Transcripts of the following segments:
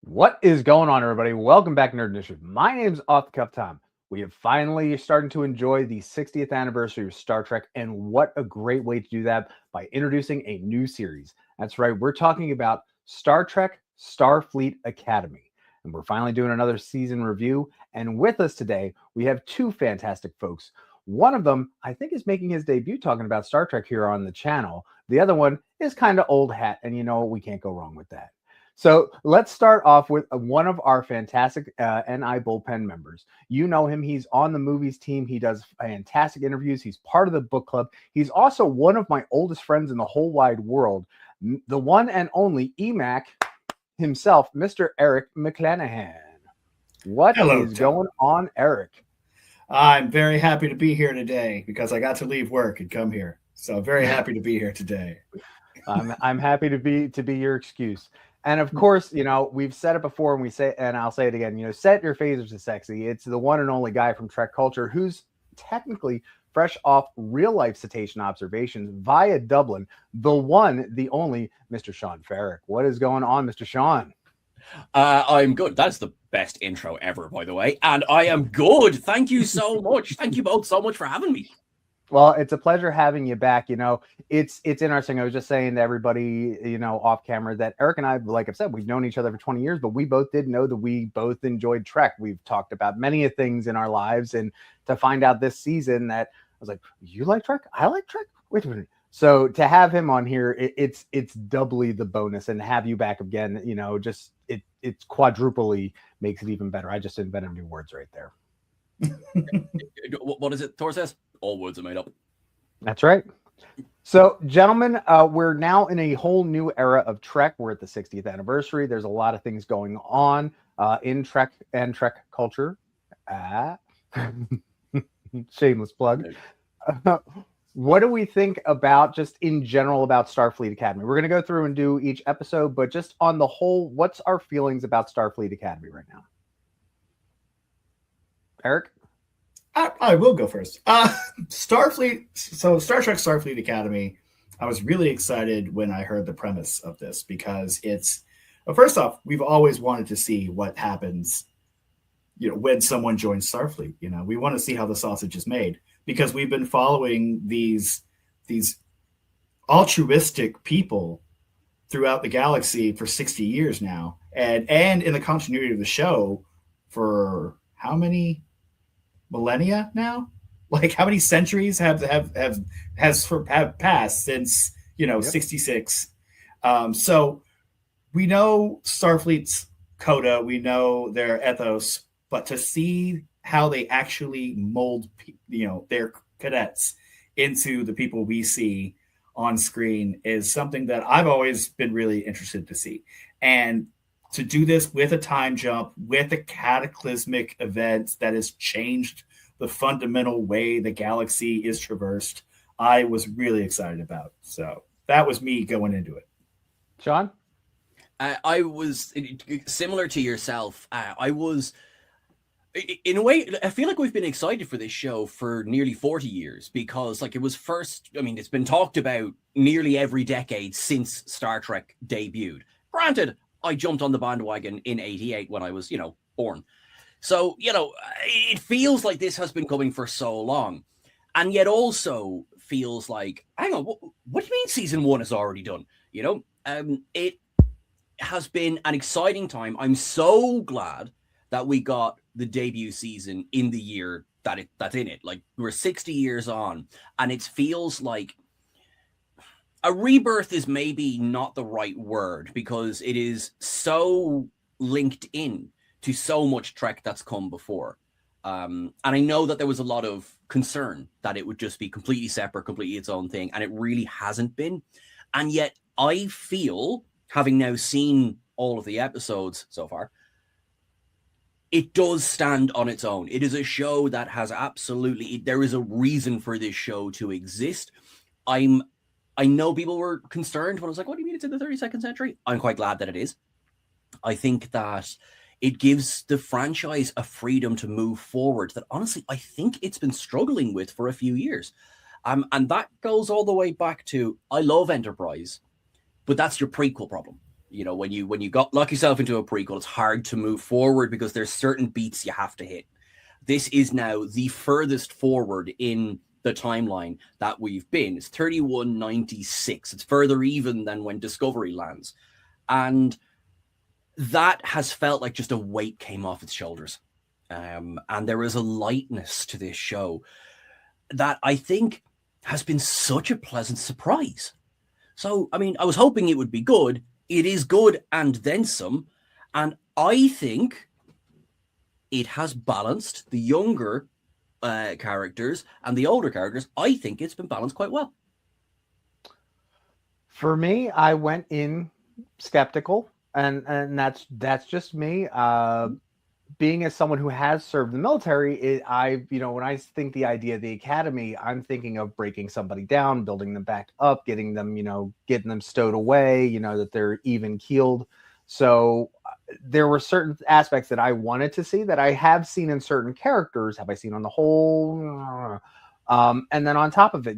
What is going on, everybody? Welcome back to Nerd Initiative. My name's Off the Cuff Tom. We have finally started to enjoy the 60th anniversary of Star Trek, and what a great way to do that by introducing a new series. That's right, we're talking about Star Trek Starfleet Academy, and we're finally doing another season review. And with us today, we have two fantastic folks. One of them, I think, is making his debut talking about Star Trek here on the channel. The other one is kind of old hat, and you know, we can't go wrong with that. So let's start off with one of our fantastic NI bullpen members. You know him. He's on the movies team. He does fantastic interviews. He's part of the book club. He's also one of my oldest friends in the whole wide world. The one and only EMAC himself, Mr. Eric McClanahan. What is going on, Eric? I'm very happy to be here today because I got to leave work and come here. So very happy to be here today. I'm happy to be your excuse. And of course, you know, we've said it before and we say, and I'll say it again, you know, set your phasers to sexy. It's the one and only guy from Trek Culture who's technically fresh off real life Cetation observations via Dublin, the one, the only Mr. Sean Ferrick. What is going on, Mr. Sean? I'm good. That's the best intro ever, by the way. And I am good. Thank you so much. Thank you both so much for having me. Well, it's a pleasure having you back. You know, it's interesting. I was just saying to everybody, you know, off camera that Eric and I, like I've said, we've known each other for 20 years, but we both did know that we both enjoyed Trek. We've talked about many of things in our lives, and to find out this season that I was like, you like Trek? I like Trek? Wait a minute. So to have him on here, it's doubly the bonus, and to have you back again, you know, just it's quadruply makes it even better. I just invented new words right there. What is it? Thor says all words are made up. That's right. So, gentlemen, we're now in a whole new era of Trek. We're at the 60th anniversary. There's a lot of things going on in Trek and Trek culture. Shameless plug. What do we think about, just in general, about Starfleet Academy? We're going to go through and do each episode, but just on the whole, what's our feelings about Starfleet Academy right now? Eric? I will go first. Starfleet. So Star Trek Starfleet Academy, I was really excited when I heard the premise of this because it's, well, first off, we've always wanted to see what happens, you know, when someone joins Starfleet. You know, we want to see how the sausage is made because we've been following these altruistic people throughout the galaxy for 60 years now, and in the continuity of the show for how many millennia now? Like how many centuries have passed since, you know, 66? So we know Starfleet's coda, we know their ethos, but to see how they actually mold, you know, their cadets into the people we see on screen is something that I've always been really interested to see. And to do this with a time jump, with a cataclysmic event that has changed the fundamental way the galaxy is traversed, I was really excited about. So that was me going into it. Sean? I was similar to yourself. I was, in a way, I feel like we've been excited for this show for nearly 40 years because, like, it was first, I mean, it's been talked about nearly every decade since Star Trek debuted. Granted, I jumped on the bandwagon in 88 when I was, you know, born. So, you know, it feels like this has been coming for so long. And yet also feels like, hang on, what do you mean season one is already done? You know, it has been an exciting time. I'm so glad that we got the debut season in the year that's in it. Like, we're 60 years on, and it feels like a rebirth is maybe not the right word because it is so linked in to so much Trek that's come before. And I know that there was a lot of concern that it would just be completely separate, completely its own thing, and it really hasn't been. And yet I feel, having now seen all of the episodes so far, it does stand on its own. It is a show that has absolutely, there is a reason for this show to exist. I know people were concerned when I was like, what do you mean it's in the 32nd century? I'm quite glad that it is. I think that it gives the franchise a freedom to move forward that, honestly, I think it's been struggling with for a few years. And that goes all the way back to, I love Enterprise, but that's your prequel problem. You know, when you lock yourself into a prequel, it's hard to move forward because there's certain beats you have to hit. This is now the furthest forward in the timeline that we've been. It's 3196. It's further even than when Discovery lands. And that has felt like just a weight came off its shoulders. And there is a lightness to this show that I think has been such a pleasant surprise. So, I mean, I was hoping it would be good. It is good and then some. And I think it has balanced the younger characters and the older characters. I think it's been balanced quite well. For me, I went in skeptical, and that's just me. Being as someone who has served the military, when I think the idea of the academy, I'm thinking of breaking somebody down, building them back up, getting them stowed away, that they're even keeled. So there were certain aspects that I wanted to see that I have seen in certain characters. Have I seen on the whole? And then on top of it,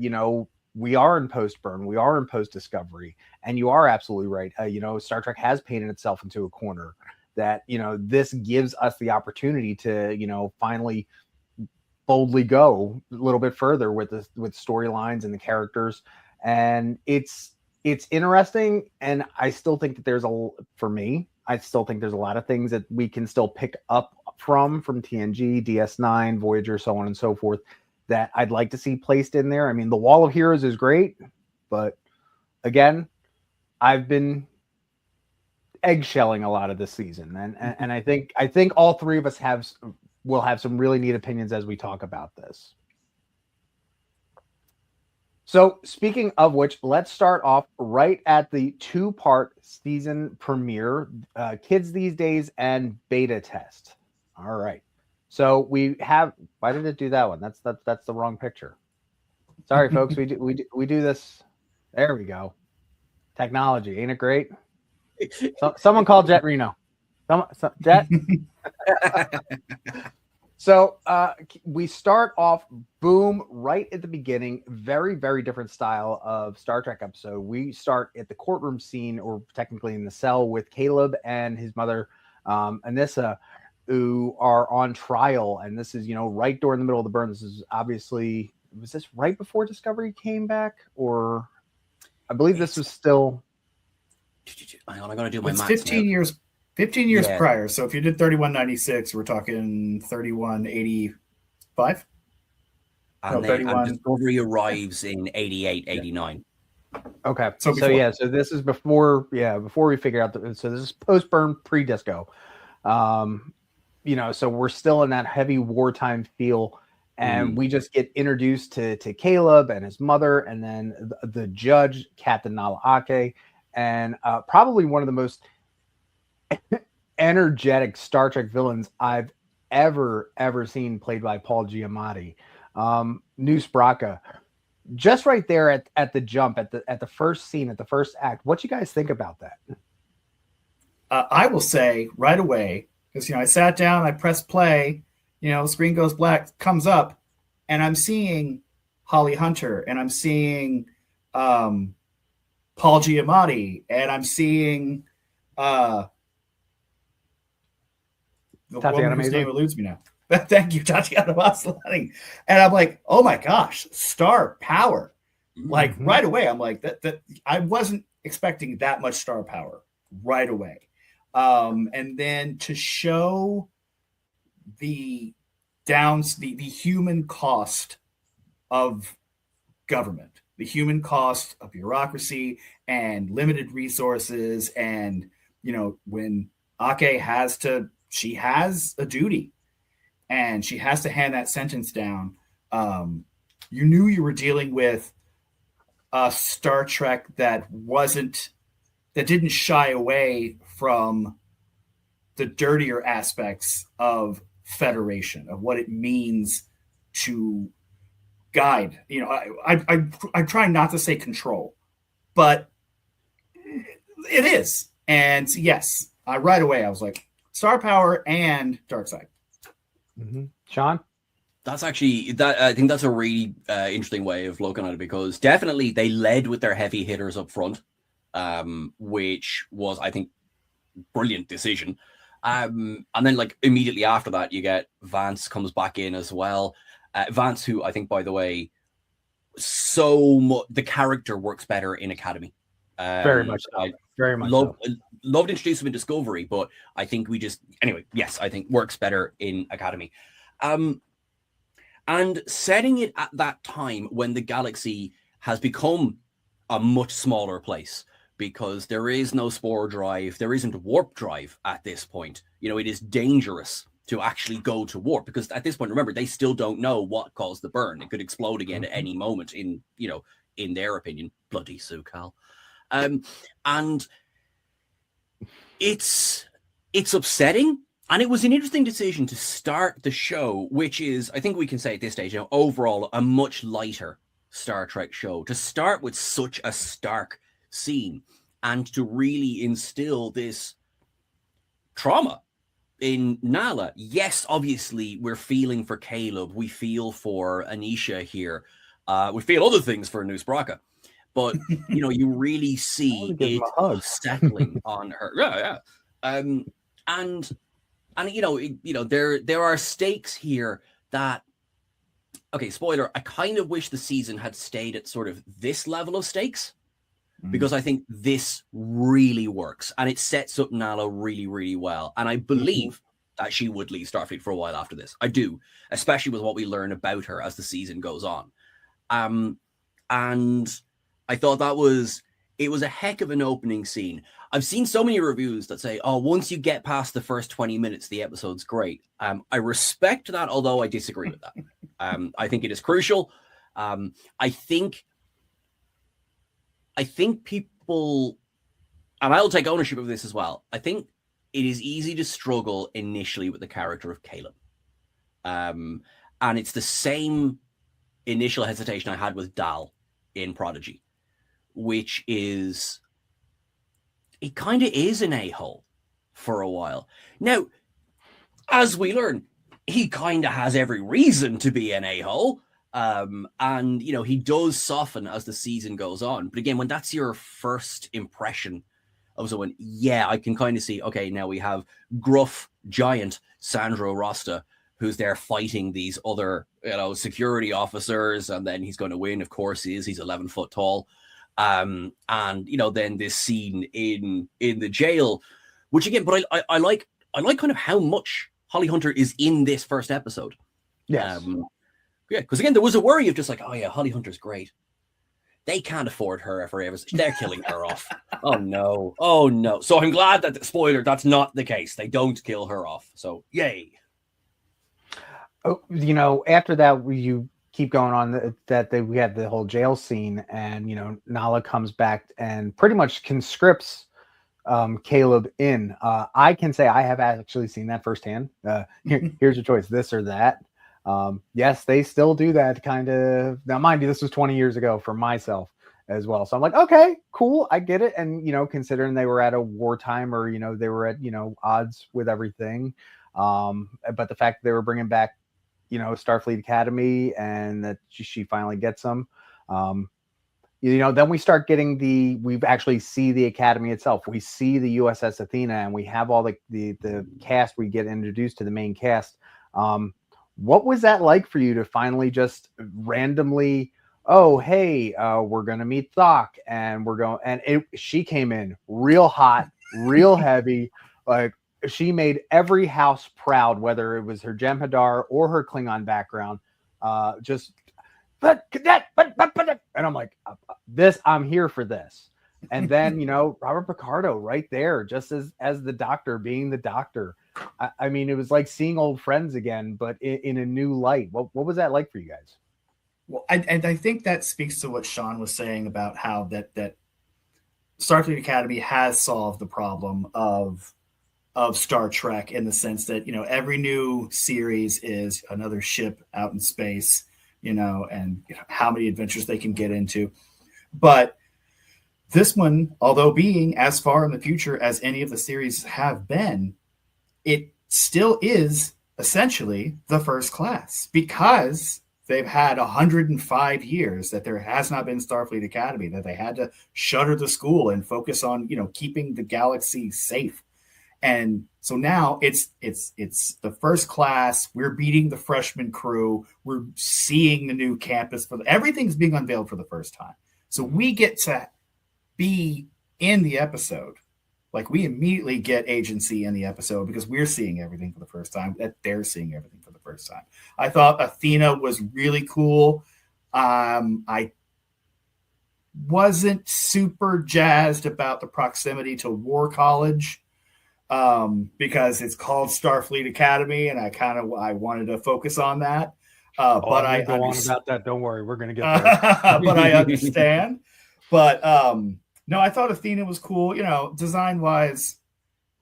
we are in post-burn, we are in post-discovery, and you are absolutely right. Star Trek has painted itself into a corner that, this gives us the opportunity to, finally boldly go a little bit further with storylines and the characters. And it's interesting. And I still think that I still think there's a lot of things that we can still pick up from TNG, DS9, Voyager, so on and so forth, that I'd like to see placed in there. I mean, the Wall of Heroes is great, but again, I've been eggshelling a lot of this season, and I think all three of us will have some really neat opinions as we talk about this. So speaking of which, let's start off right at the 2-part season premiere, Kids These Days and beta test. All right. So we have, why did it do that one? That's the wrong picture. Sorry, folks. We do this. There we go. Technology. Ain't it great? Someone call Jet Reno. Jet. So we start off, boom, right at the beginning. Very, very different style of Star Trek episode. We start at the courtroom scene, or technically in the cell, with Caleb and his mother, Anissa, who are on trial. And this is, right during the middle of the burn. This is obviously, was this right before Discovery came back? Or I believe this was still... Hang on, I got to do my math. 15 years prior. So if you did 3196, we're talking 3185. And then Discovery arrives in 88, 89. Okay. So this is before we figure out so this is post-burn, pre-disco. So we're still in that heavy wartime feel, and we just get introduced to Caleb and his mother, and then the judge, Captain Nala Ake, and probably one of the most energetic Star Trek villains I've ever seen, played by Paul Giamatti. Noose Braca. Just right there at the jump, at the first scene, at the first act. What you guys think about that? I will say right away, because I sat down, I pressed play, screen goes black, comes up, and I'm seeing Holly Hunter, and I'm seeing Paul Giamatti, and I'm seeing the woman whose name eludes me now. Thank you, Tatiana Maslany. And I'm like, oh my gosh, star power. Like right away, I'm like, that I wasn't expecting that much star power right away. And then to show the human cost of government, the human cost of bureaucracy and limited resources. And, when Ake she has a duty, and she has to hand that sentence down. You knew you were dealing with a Star Trek that didn't shy away from the dirtier aspects of Federation, of what it means to guide. I'm trying not to say control, but it is. And yes, right away I was like, star power and dark side. Sean? That's actually I think that's a really interesting way of looking at it, because definitely they led with their heavy hitters up front. which was, I think, brilliant decision. And then like immediately after that, you get Vance comes back in as well. Vance, who I think, by the way, so much the character works better in Academy. Very much so. Very much loved to introduce him in Discovery, but I think I think works better in Academy. And setting it at that time when the galaxy has become a much smaller place, because there is no spore drive, there isn't warp drive at this point. It is dangerous to actually go to warp, because at this point, remember, they still don't know what caused the burn. It could explode again at any moment in their opinion. Bloody Su'Kal. And it's upsetting. And it was an interesting decision to start the show, which is, I think we can say at this stage, overall, a much lighter Star Trek show, to start with such a stark scene and to really instill this trauma in Nala. Yes, obviously, we're feeling for Caleb. We feel for Anisha here. We feel other things for Nusbraka. But, you really see it settling on her. Yeah. And there are stakes here that, okay, spoiler, I kind of wish the season had stayed at sort of this level of stakes, because I think this really works and it sets up Nala really, really well. And I believe that she would leave Starfleet for a while after this. I do, especially with what we learn about her as the season goes on. And I thought it was a heck of an opening scene. I've seen so many reviews that say, oh, once you get past the first 20 minutes, the episode's great. I respect that, although I disagree with that. I think it is crucial. I think people, and I'll take ownership of this as well, I think it is easy to struggle initially with the character of Caleb. And it's the same initial hesitation I had with Dal in Prodigy, which is, it kind of is an a-hole for a while. Now, as we learn, he kind of has every reason to be an a-hole. And, he does soften as the season goes on. But again, when that's your first impression of someone, yeah, I can kind of see, okay, now we have gruff, giant Sandro Rosta, who's there fighting these other, security officers. And then he's going to win. Of course he is. He's 11 foot tall. And then this scene in the jail, which again, but I like kind of how much Holly Hunter is in this first episode. Yes. Yeah, because again, there was a worry of just like, oh yeah, Holly Hunter's great. They can't afford her forever. They're killing her off. Oh no. So I'm glad that, spoiler, that's not the case. They don't kill her off. So yay. Oh, after that, you keep going on we had the whole jail scene, and Nala comes back and pretty much conscripts Caleb in. I can say I have actually seen that firsthand. Here's your choice, this or that. Yes, they still do that kind of. Now, mind you, this was 20 years ago for myself as well. So I'm like, okay, cool, I get it. And considering they were at a wartime, or they were at odds with everything, but the fact that they were bringing back Starfleet Academy, and that she finally gets them. Then we start getting we actually see the Academy itself. We see the USS Athena, and we have all the cast. We get introduced to the main cast. What was that like for you to finally just randomly, oh, hey, we're going to meet Thok, and she came in real hot, real heavy, like, she made every house proud, whether it was her Jem'Hadar or her Klingon background. And I'm like, I'm here for this. And then, Robert Picardo right there, just as the Doctor, being the Doctor. I mean, it was like seeing old friends again, but in a new light. What was that like for you guys? Well, I think that speaks to what Sean was saying about how that Starfleet Academy has solved the problem of Star Trek, in the sense that, every new series is another ship out in space, and how many adventures they can get into. But this one, although being as far in the future as any of the series have been, it still is essentially the First Class, because they've had 105 years that there has not been Starfleet Academy, that they had to shutter the school and focus on, keeping the galaxy safe. And so now it's the first class. We're beating the freshman crew. We're seeing the new campus. Everything's being unveiled for the first time. So we get to be in the episode. Like, we immediately get agency in the episode because we're seeing everything for the first time, that they're seeing everything for the first time. I thought Athena was really cool. I wasn't super jazzed about the proximity to War College because it's called Starfleet Academy, and I wanted to focus on that. But I go on about that. Don't worry, we're going to get there. But I understand. But no, I thought Athena was cool. Design wise,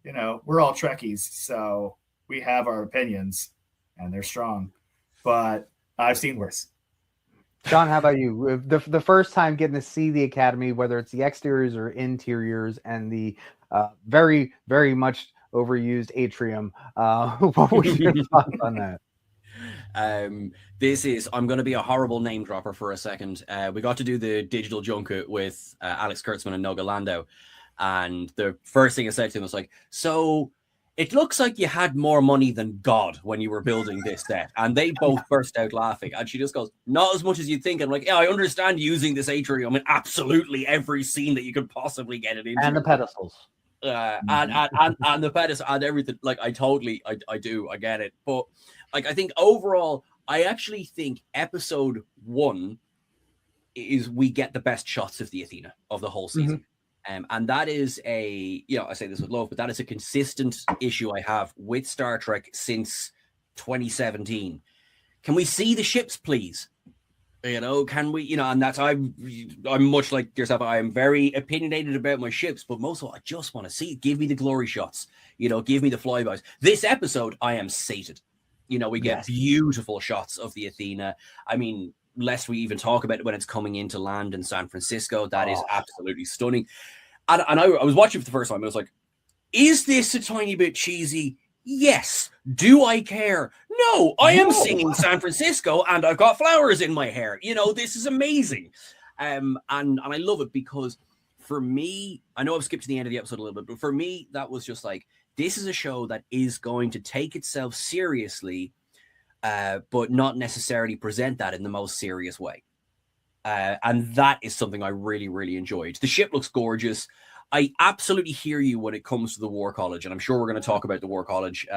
we're all Trekkies, so we have our opinions, and they're strong. But I've seen worse. Sean, how about you? The first time getting to see the Academy, whether it's the exteriors or interiors, and the very, very much overused atrium, what was your thoughts on that? I'm going to be a horrible name dropper for a second. We got to do the digital junket with Alex Kurtzman and Noga Landau. And the first thing I said to him was like, so it looks like you had more money than God when you were building this set. And they both burst out laughing. And she just goes, not as much as you'd think. I'm like, yeah, I understand using this atrium in absolutely every scene that you could possibly get it into. And the pedestals. And the pedestal and everything. Like, I get it. But like, I think overall, I actually think episode 1 is we get the best shots of the Athena of the whole season. And that is I say this with love, but that is a consistent issue I have with Star Trek since 2017. Can we see the ships, please? Can we, and that's, I'm much like yourself. I am very opinionated about my ships, but most of all, I just want to see, give me the glory shots, give me the flybys. This episode, I am sated. We get beautiful shots of the Athena. I mean, lest we even talk about it when it's coming into land in San Francisco, that is absolutely stunning. And I was watching for the first time, and I was like, is this a tiny bit cheesy? Yes. Do I care? No, I am singing San Francisco, and I've got flowers in my hair. This is amazing. And I love it because for me, I know I've skipped to the end of the episode a little bit, but for me, that was just like, this is a show that is going to take itself seriously, but not necessarily present that in the most serious way. And that is something I really, really enjoyed. The ship looks gorgeous. I absolutely hear you when it comes to the War College, and I'm sure we're going to talk about the War College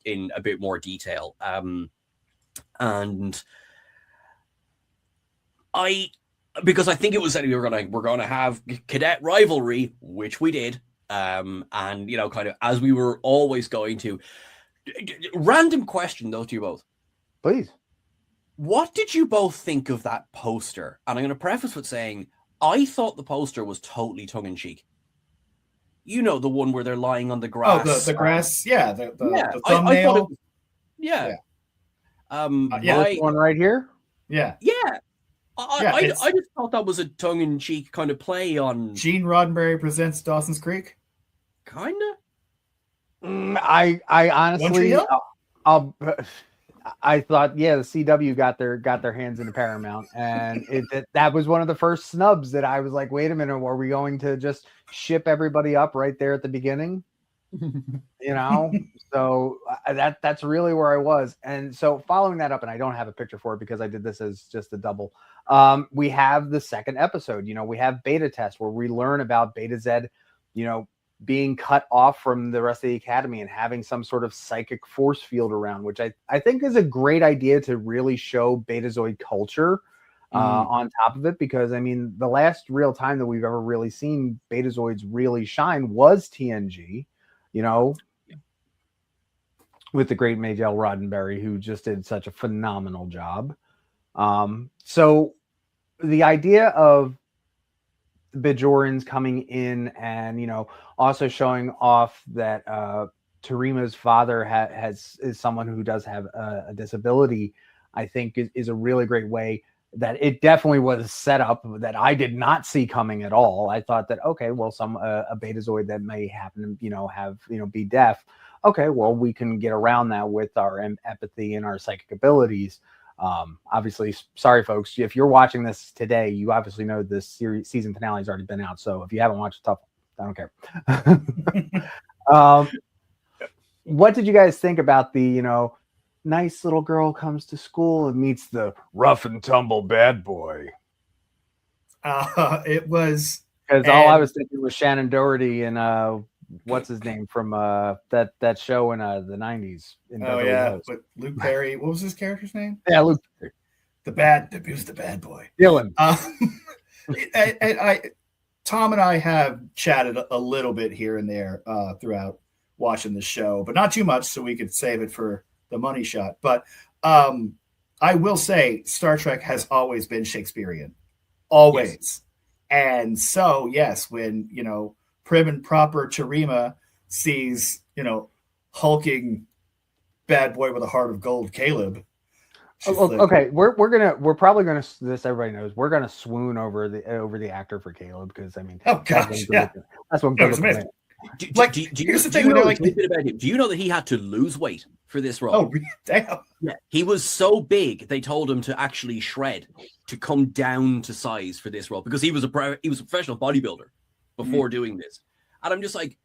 in a bit more detail. Because I think it was that we're going to have cadet rivalry, which we did. And kind of as we were always going to. Random question though to you both, please. What did you both think of that poster? And I'm going to preface with saying I thought the poster was totally tongue-in-cheek. The one where they're lying on the grass. Oh, the grass, yeah. The thumbnail. Yeah. This one right here. Yeah. Yeah. I just thought that was a tongue-in-cheek kind of play on Gene Roddenberry presents Dawson's Creek. Kinda. I honestly, I thought, the CW got their hands into Paramount, and that was one of the first snubs that I was like, wait a minute, are we going to just ship everybody up right there at the beginning? So that's really where I was. And so following that up, and I don't have a picture for it because I did this as just a double. We have the second episode. We have Beta Test, where we learn about Beta Z, being cut off from the rest of the Academy and having some sort of psychic force field around, which I think is a great idea to really show Betazoid culture on top of it. Because, I mean, the last real time that we've ever really seen Betazoids really shine was TNG, with the great Majel Roddenberry, who just did such a phenomenal job. So the idea of Bajorans coming in and, also showing off that Tarima's father is someone who does have a disability, I think is a really great way. That it definitely was set up that I did not see coming at all. I thought that, okay, well, a Betazoid that may happen to, be deaf. Okay, well, we can get around that with our empathy and our psychic abilities. Obviously, sorry folks, if you're watching this today, you obviously know this season finale has already been out. So if you haven't watched, tough, I don't care. What did you guys think about the, nice little girl comes to school and meets the rough and tumble bad boy? It was, because all I was thinking was Shannon Doherty and what's his name from that show in the 90s. But Luke Perry. What was his character's name? Yeah, Luke Perry. He was the bad boy. Dylan. Tom and I have chatted a little bit here and there throughout watching the show, but not too much, so we could save it for the money shot. But I will say Star Trek has always been Shakespearean. Always. Yes. And so, yes, when, prim and proper Terima sees, hulking bad boy with a heart of gold, Caleb. Okay, we're probably gonna, this everybody knows, we're gonna swoon over the actor for Caleb, because I mean, oh gosh, that's what goes amazing. Do you know that he had to lose weight for this role? Oh, damn. Yeah, he was so big they told him to actually shred to come down to size for this role, because he was a professional bodybuilder before doing this. And I'm just like,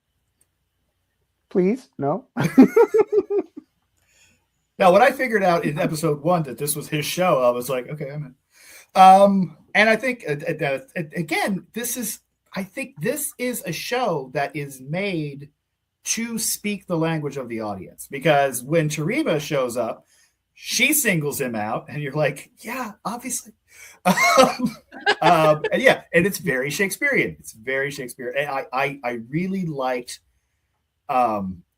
please, no. Now, when I figured out in episode 1 that this was his show, I was like, okay, I'm in. And I think again, I think this is a show that is made to speak the language of the audience, because when Terima shows up, she singles him out, and you're like, yeah, obviously. And it's very Shakespearean. It's very Shakespearean. And I really liked.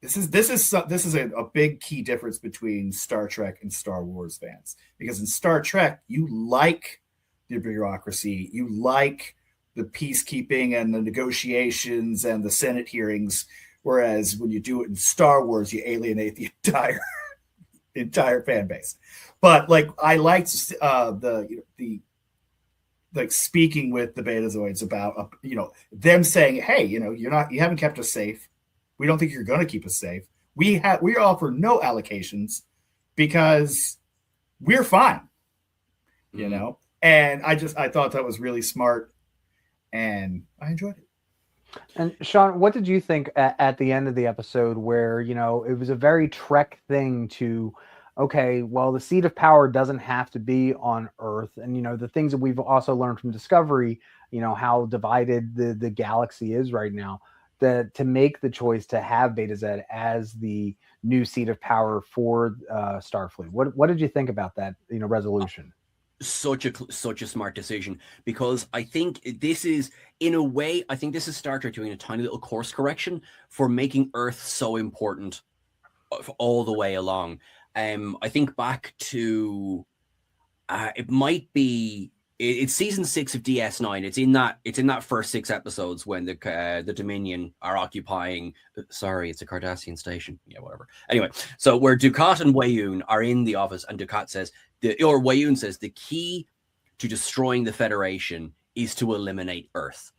This is a big key difference between Star Trek and Star Wars fans, because in Star Trek you like the bureaucracy, you like the peacekeeping and the negotiations and the Senate hearings, whereas when you do it in Star Wars, you alienate the entire fan base. But like, I liked the speaking with the Betazoids about them saying, hey, you haven't kept us safe. We don't think you're going to keep us safe. We offer no allocations because we're fine, And I thought that was really smart, and I enjoyed it. And Sean, what did you think at the end of the episode, where it was a very Trek thing to, okay, well, the seat of power doesn't have to be on Earth, and the things that we've also learned from Discovery, how divided the galaxy is right now. To make the choice to have Beta Z as the new seat of power for Starfleet. What did you think about that resolution? Such a smart decision, because I think this is, in a way, I think this is Star Trek doing a tiny little course correction for making Earth so important all the way along. I think back to it might be. It's season 6 of DS9. It's in that first 6 episodes when the Dominion are occupying. Sorry, it's a Cardassian station. Yeah, whatever. Anyway, so where Dukat and Weyoun are in the office, and Dukat says, Weyoun says, the key to destroying the Federation is to eliminate Earth.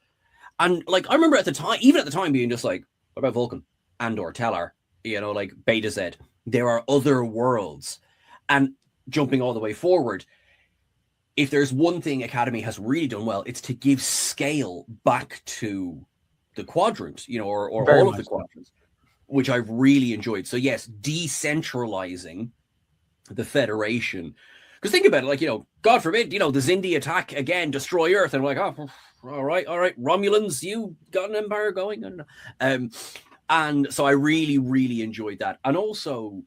And like, I remember at the time being just like, what about Vulcan, Andor, Tellar, like Beta Z? There are other worlds, and jumping all the way forward. If there's one thing Academy has really done well, it's to give scale back to the quadrant, or all of the quadrants, which I've really enjoyed. So yes, decentralizing the Federation. Because think about it, like, God forbid, the Xindi attack again, destroy Earth, and we're like, oh, all right, Romulans, you got an empire going. And so I really, really enjoyed that. And also,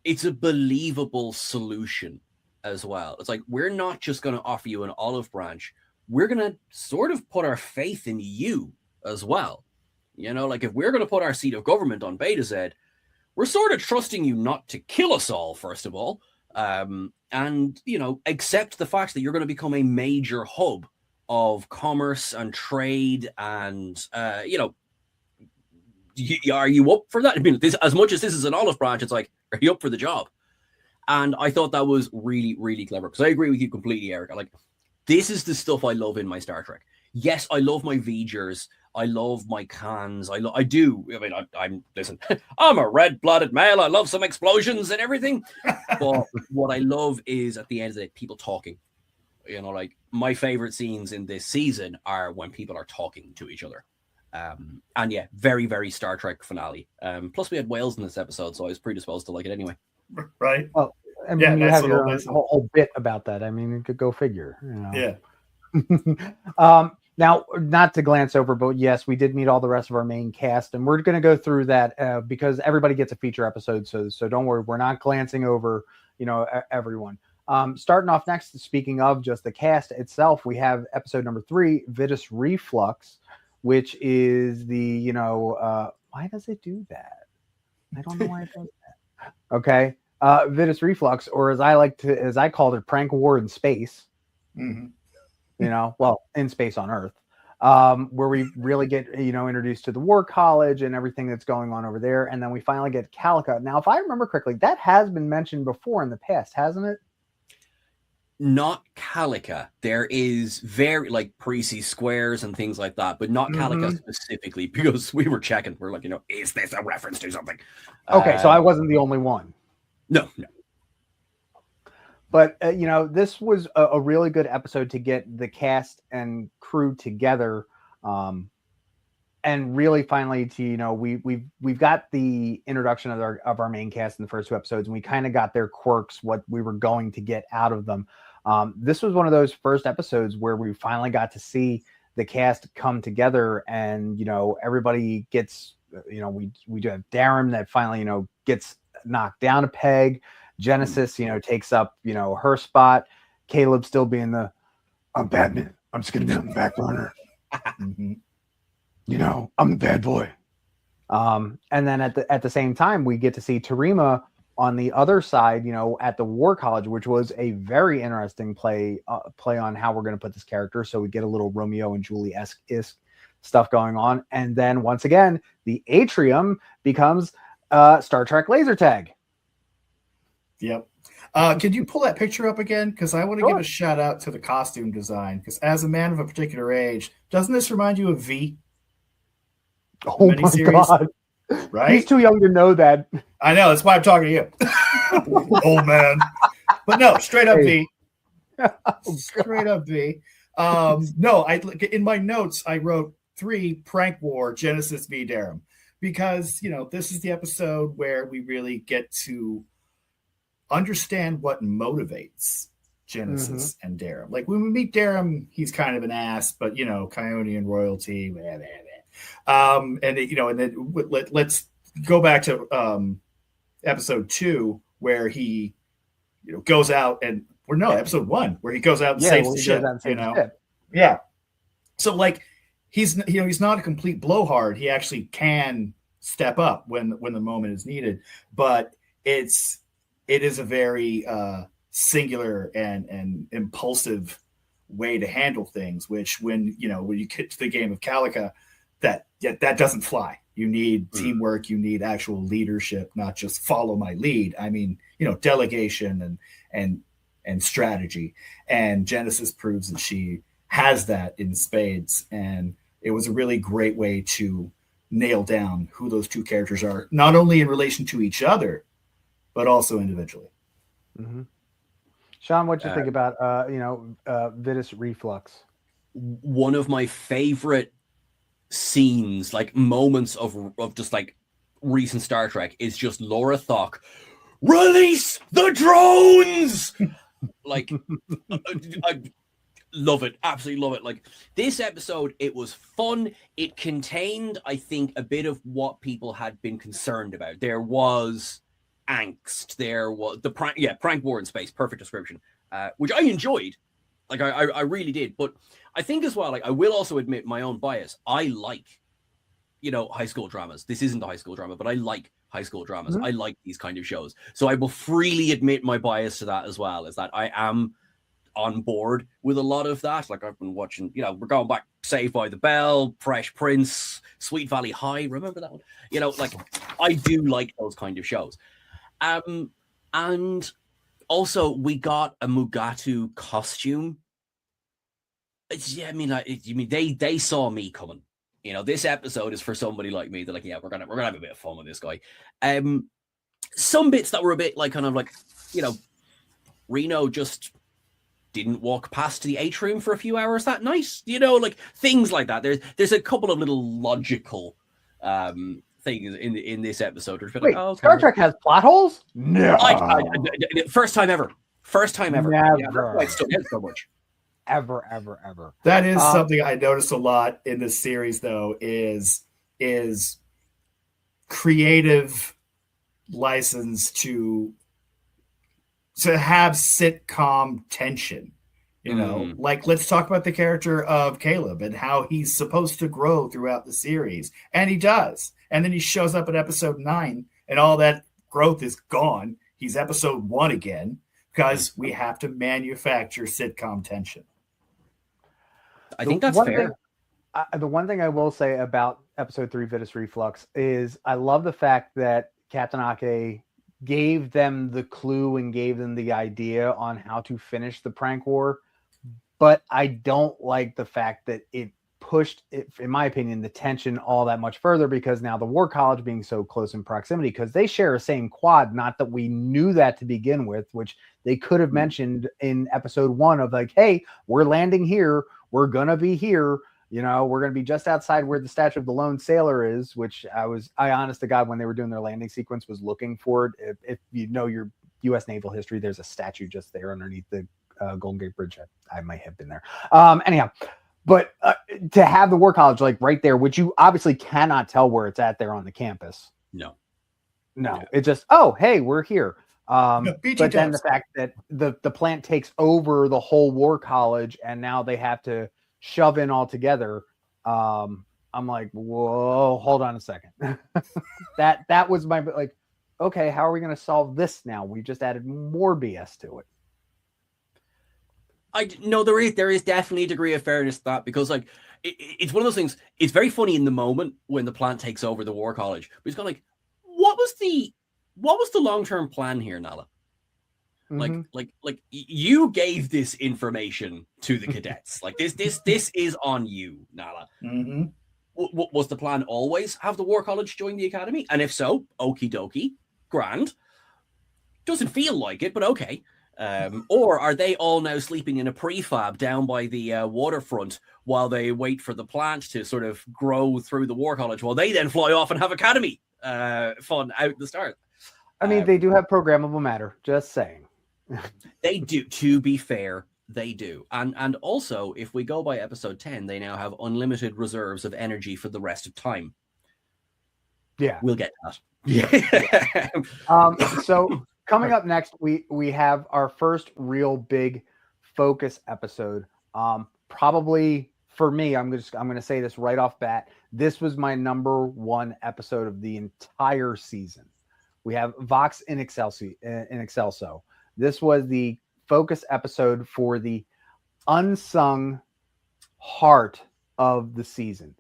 it's a believable solution as well. It's like, we're not just going to offer you an olive branch. We're going to sort of put our faith in you as well. Like, if we're going to put our seat of government on Beta Z, we're sort of trusting you not to kill us all, first of all. And, accept the fact that you're going to become a major hub of commerce and trade. And, are you up for that? I mean, as much as this is an olive branch, it's like, are you up for the job? And I thought that was really, really clever, because I agree with you completely, Eric. Like, this is the stuff I love in my Star Trek. Yes, I love my V'gers. I love my cans. I do. I mean, I'm listen. I'm a red-blooded male. I love some explosions and everything. But what I love is at the end of the day, people talking. You know, like my favorite scenes in this season are when people are talking to each other. And yeah, very, very Star Trek finale. Plus, we had whales in this episode, so I was predisposed to like it anyway. Right. Well, I mean, you have your own whole bit about that. I mean, you could go figure. You know? Yeah. Now, not to glance over, but yes, we did meet all the rest of our main cast, and we're going to go through that because everybody gets a feature episode. So don't worry, we're not glancing over, you know, everyone. Starting off next, speaking of just the cast itself, we have episode number 3, Vitus Reflux, which is the, you know, why does it do that? I don't know why it does that. Okay. Vitus Reflux, or as I called it, Prank War in Space. Mm-hmm. You know, well, in space on Earth, where we really get, you know, introduced to the War College and everything that's going on over there. And then we finally get Calica. Now, if I remember correctly, that has been mentioned before in the past, hasn't it? Not Calica. There is very like Parisi squares and things like that, but not Calica specifically, because we were checking. We're like, you know, is this a reference to something? Okay, so I wasn't the only one. No. But, you know, this was a really good episode to get the cast and crew together. And really finally to, you know, we've got the introduction of our main cast in the first 2 episodes, and we kind of got their quirks, what we were going to get out of them. This was one of those first episodes where we finally got to see the cast come together, and, you know, everybody gets, you know, we do have Darren that finally, you know, gets knocked down a peg. Genesis, you know, takes up, you know, her spot. Caleb still being I'm Batman. I'm just going to be on the back burner. You know, I'm the bad boy. And then at the same time, we get to see Tarima on the other side, you know, at the War College, which was a very interesting play on how we're going to put this character. So we get a little Romeo and Julie-esque stuff going on. And then once again, the atrium becomes Star Trek laser tag. Yep. Could you pull that picture up again? Because I want to give a shout out to the costume design. Because as a man of a particular age, doesn't this remind you of V? Oh my God. Right? He's too young to know that. I know. That's why I'm talking to you. Old man. But no, straight up V. Straight up V. No, in my notes, I wrote 3 Prank War, Genesis v. Darren. Because, you know, this is the episode where we really get to understand what motivates Genesis and Darren. Like when we meet Darren, he's kind of an ass, but, you know, Kionian royalty. Blah, blah, blah. And you know, and then let's go back to episode 2 where he, you know, goes out episode 1 where he goes out and saves the ship. You know, yeah. So like he's not a complete blowhard. He actually can step up when the moment is needed, but it is a very singular and impulsive way to handle things, which when you get to the game of Calica, that doesn't fly. You need teamwork, you need actual leadership, not just follow my lead. I mean, you know, delegation and strategy. And Genesis proves that she has that in spades. And it was a really great way to nail down who those 2 characters are, not only in relation to each other, but also individually. Sean, what you think about Vitus Reflux? One of my favorite scenes, like moments of just like recent Star Trek, is just Laura Thok, release the drones. Like I love it, absolutely love it. Like this episode, it was fun. It contained, I think, a bit of what people had been concerned about. There was angst, there was the prank war in space, perfect description, which I enjoyed. Like I really did. But I think as well, like I will also admit my own bias. I like, you know, high school dramas. This isn't a high school drama, but I like high school dramas. I like these kind of shows. So I will freely admit my bias to that as well, is that I am on board with a lot of that. Like I've been watching, you know, we're going back Saved by the Bell, Fresh Prince, Sweet Valley High. Remember that one? You know, like I do like those kind of shows. And also we got a Mugatu costume. They saw me coming. You know, this episode is for somebody like me. They're like, yeah, we're gonna have a bit of fun with this guy. Some bits that were a bit like kind of like, you know, Reno just didn't walk past the atrium for a few hours that night. You know, like things like that. There's a couple of little logical things in this episode. Wait, like, oh, okay. Star Trek has plot holes? No. First time ever. Never. Yeah, that's why it stood out so much. Ever. That is something I noticed a lot in this series, though, is creative license to have sitcom tension. You know, like let's talk about the character of Caleb and how he's supposed to grow throughout the series, and he does. And then he shows up in episode 9, and all that growth is gone. He's episode 1 again because we have to manufacture sitcom tension. I think that's fair. The one thing I will say about episode 3, Vitus Reflux, is I love the fact that Captain Ake gave them the clue and gave them the idea on how to finish the prank war. But I don't like the fact that it pushed, in my opinion, the tension all that much further, because now the War College being so close in proximity, because they share a same quad, not that we knew that to begin with, which they could have mentioned in episode 1 of like, hey, we're landing here. We're going to be here. You know, we're going to be just outside where the statue of the lone sailor is, which I honest to God, when they were doing their landing sequence, was looking for it. If you know your U.S. naval history, there's a statue just there underneath the Golden Gate Bridge. I might have been there. Anyhow, but to have the War College like right there, which you obviously cannot tell where it's at there on the campus. No. It's just, oh, hey, we're here. But then the fact that the plant takes over the whole War College and now they have to shove in all together. I'm like, whoa, hold on a second. that was my, like, okay, how are we going to solve this now? We just added more BS to it. There is definitely a degree of fairness to that, because like it's one of those things. It's very funny in the moment when the plant takes over the War College, but it's kind of like, what was the long-term plan here, Nala? Like you gave this information to the cadets. Like this is on you, Nala. Was the plan always have the War College join the Academy? And if so, okie dokie, grand. Doesn't feel like it, but okay. Or are they all now sleeping in a prefab down by the waterfront while they wait for the plant to sort of grow through the War College, while they then fly off and have Academy fun out the start? I mean, they do have programmable matter, just saying. They do, to be fair, they do. And also, if we go by episode 10, they now have unlimited reserves of energy for the rest of time. Yeah. We'll get that. Yeah. So coming up next, we have our first real big focus episode. Probably for me, I'm going to say this right off bat. This was my number 1 episode of the entire season. We have Vox in Excelso. This was the focus episode for the unsung heart of the season.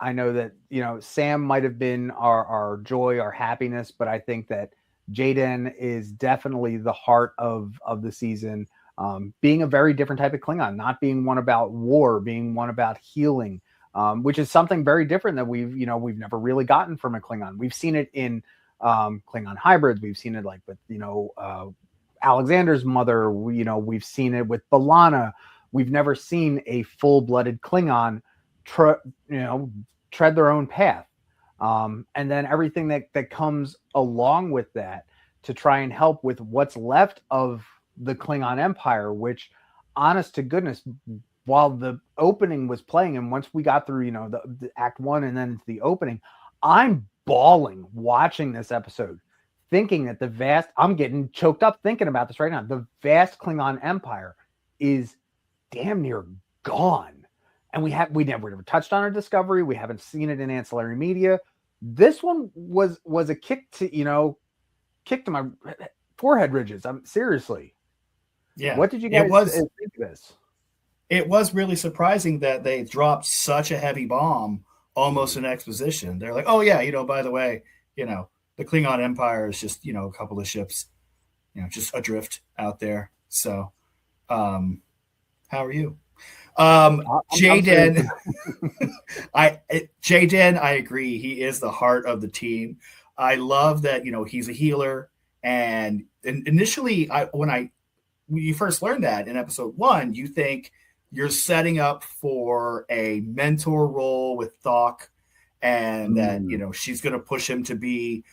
I know that, you know, Sam might have been our joy, our happiness, but I think that Jaden is definitely the heart of the season, being a very different type of Klingon, not being one about war, being one about healing, which is something very different that we've never really gotten from a Klingon. We've seen it in Klingon hybrids. We've seen it like with, Alexander's mother. We've seen it with B'Elanna. We've never seen a full-blooded Klingon tread their own path. And then everything that comes along with that to try and help with what's left of the Klingon Empire, which, honest to goodness, while the opening was playing, and once we got through, the Act 1 and then the opening, I'm bawling watching this episode, thinking that I'm getting choked up thinking about this right now. The vast Klingon Empire is damn near gone. And we never touched on our Discovery. We haven't seen it in ancillary media. This one was a kick to my forehead ridges. Seriously. Yeah. What did you guys think of this? It was really surprising that they dropped such a heavy bomb almost in exposition. They're like, oh yeah, by the way, the Klingon Empire is just, a couple of ships, just adrift out there. So, how are you? Jaden, Jaden, I agree. He is the heart of the team. I love that, he's a healer. And initially, when you first learned that in episode 1, you think you're setting up for a mentor role with Thok, and that, she's going to push him to be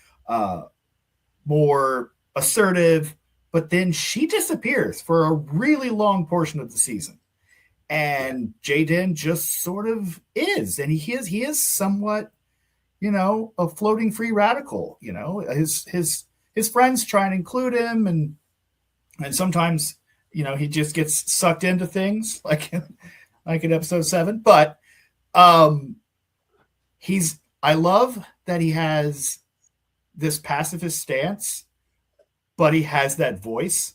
more assertive. But then she disappears for a really long portion of the season. And Jaden just sort of is. And he is somewhat, a floating free radical. His friends try and include him, and sometimes, he just gets sucked into things like in episode 7. But I love that he has this pacifist stance, but he has that voice,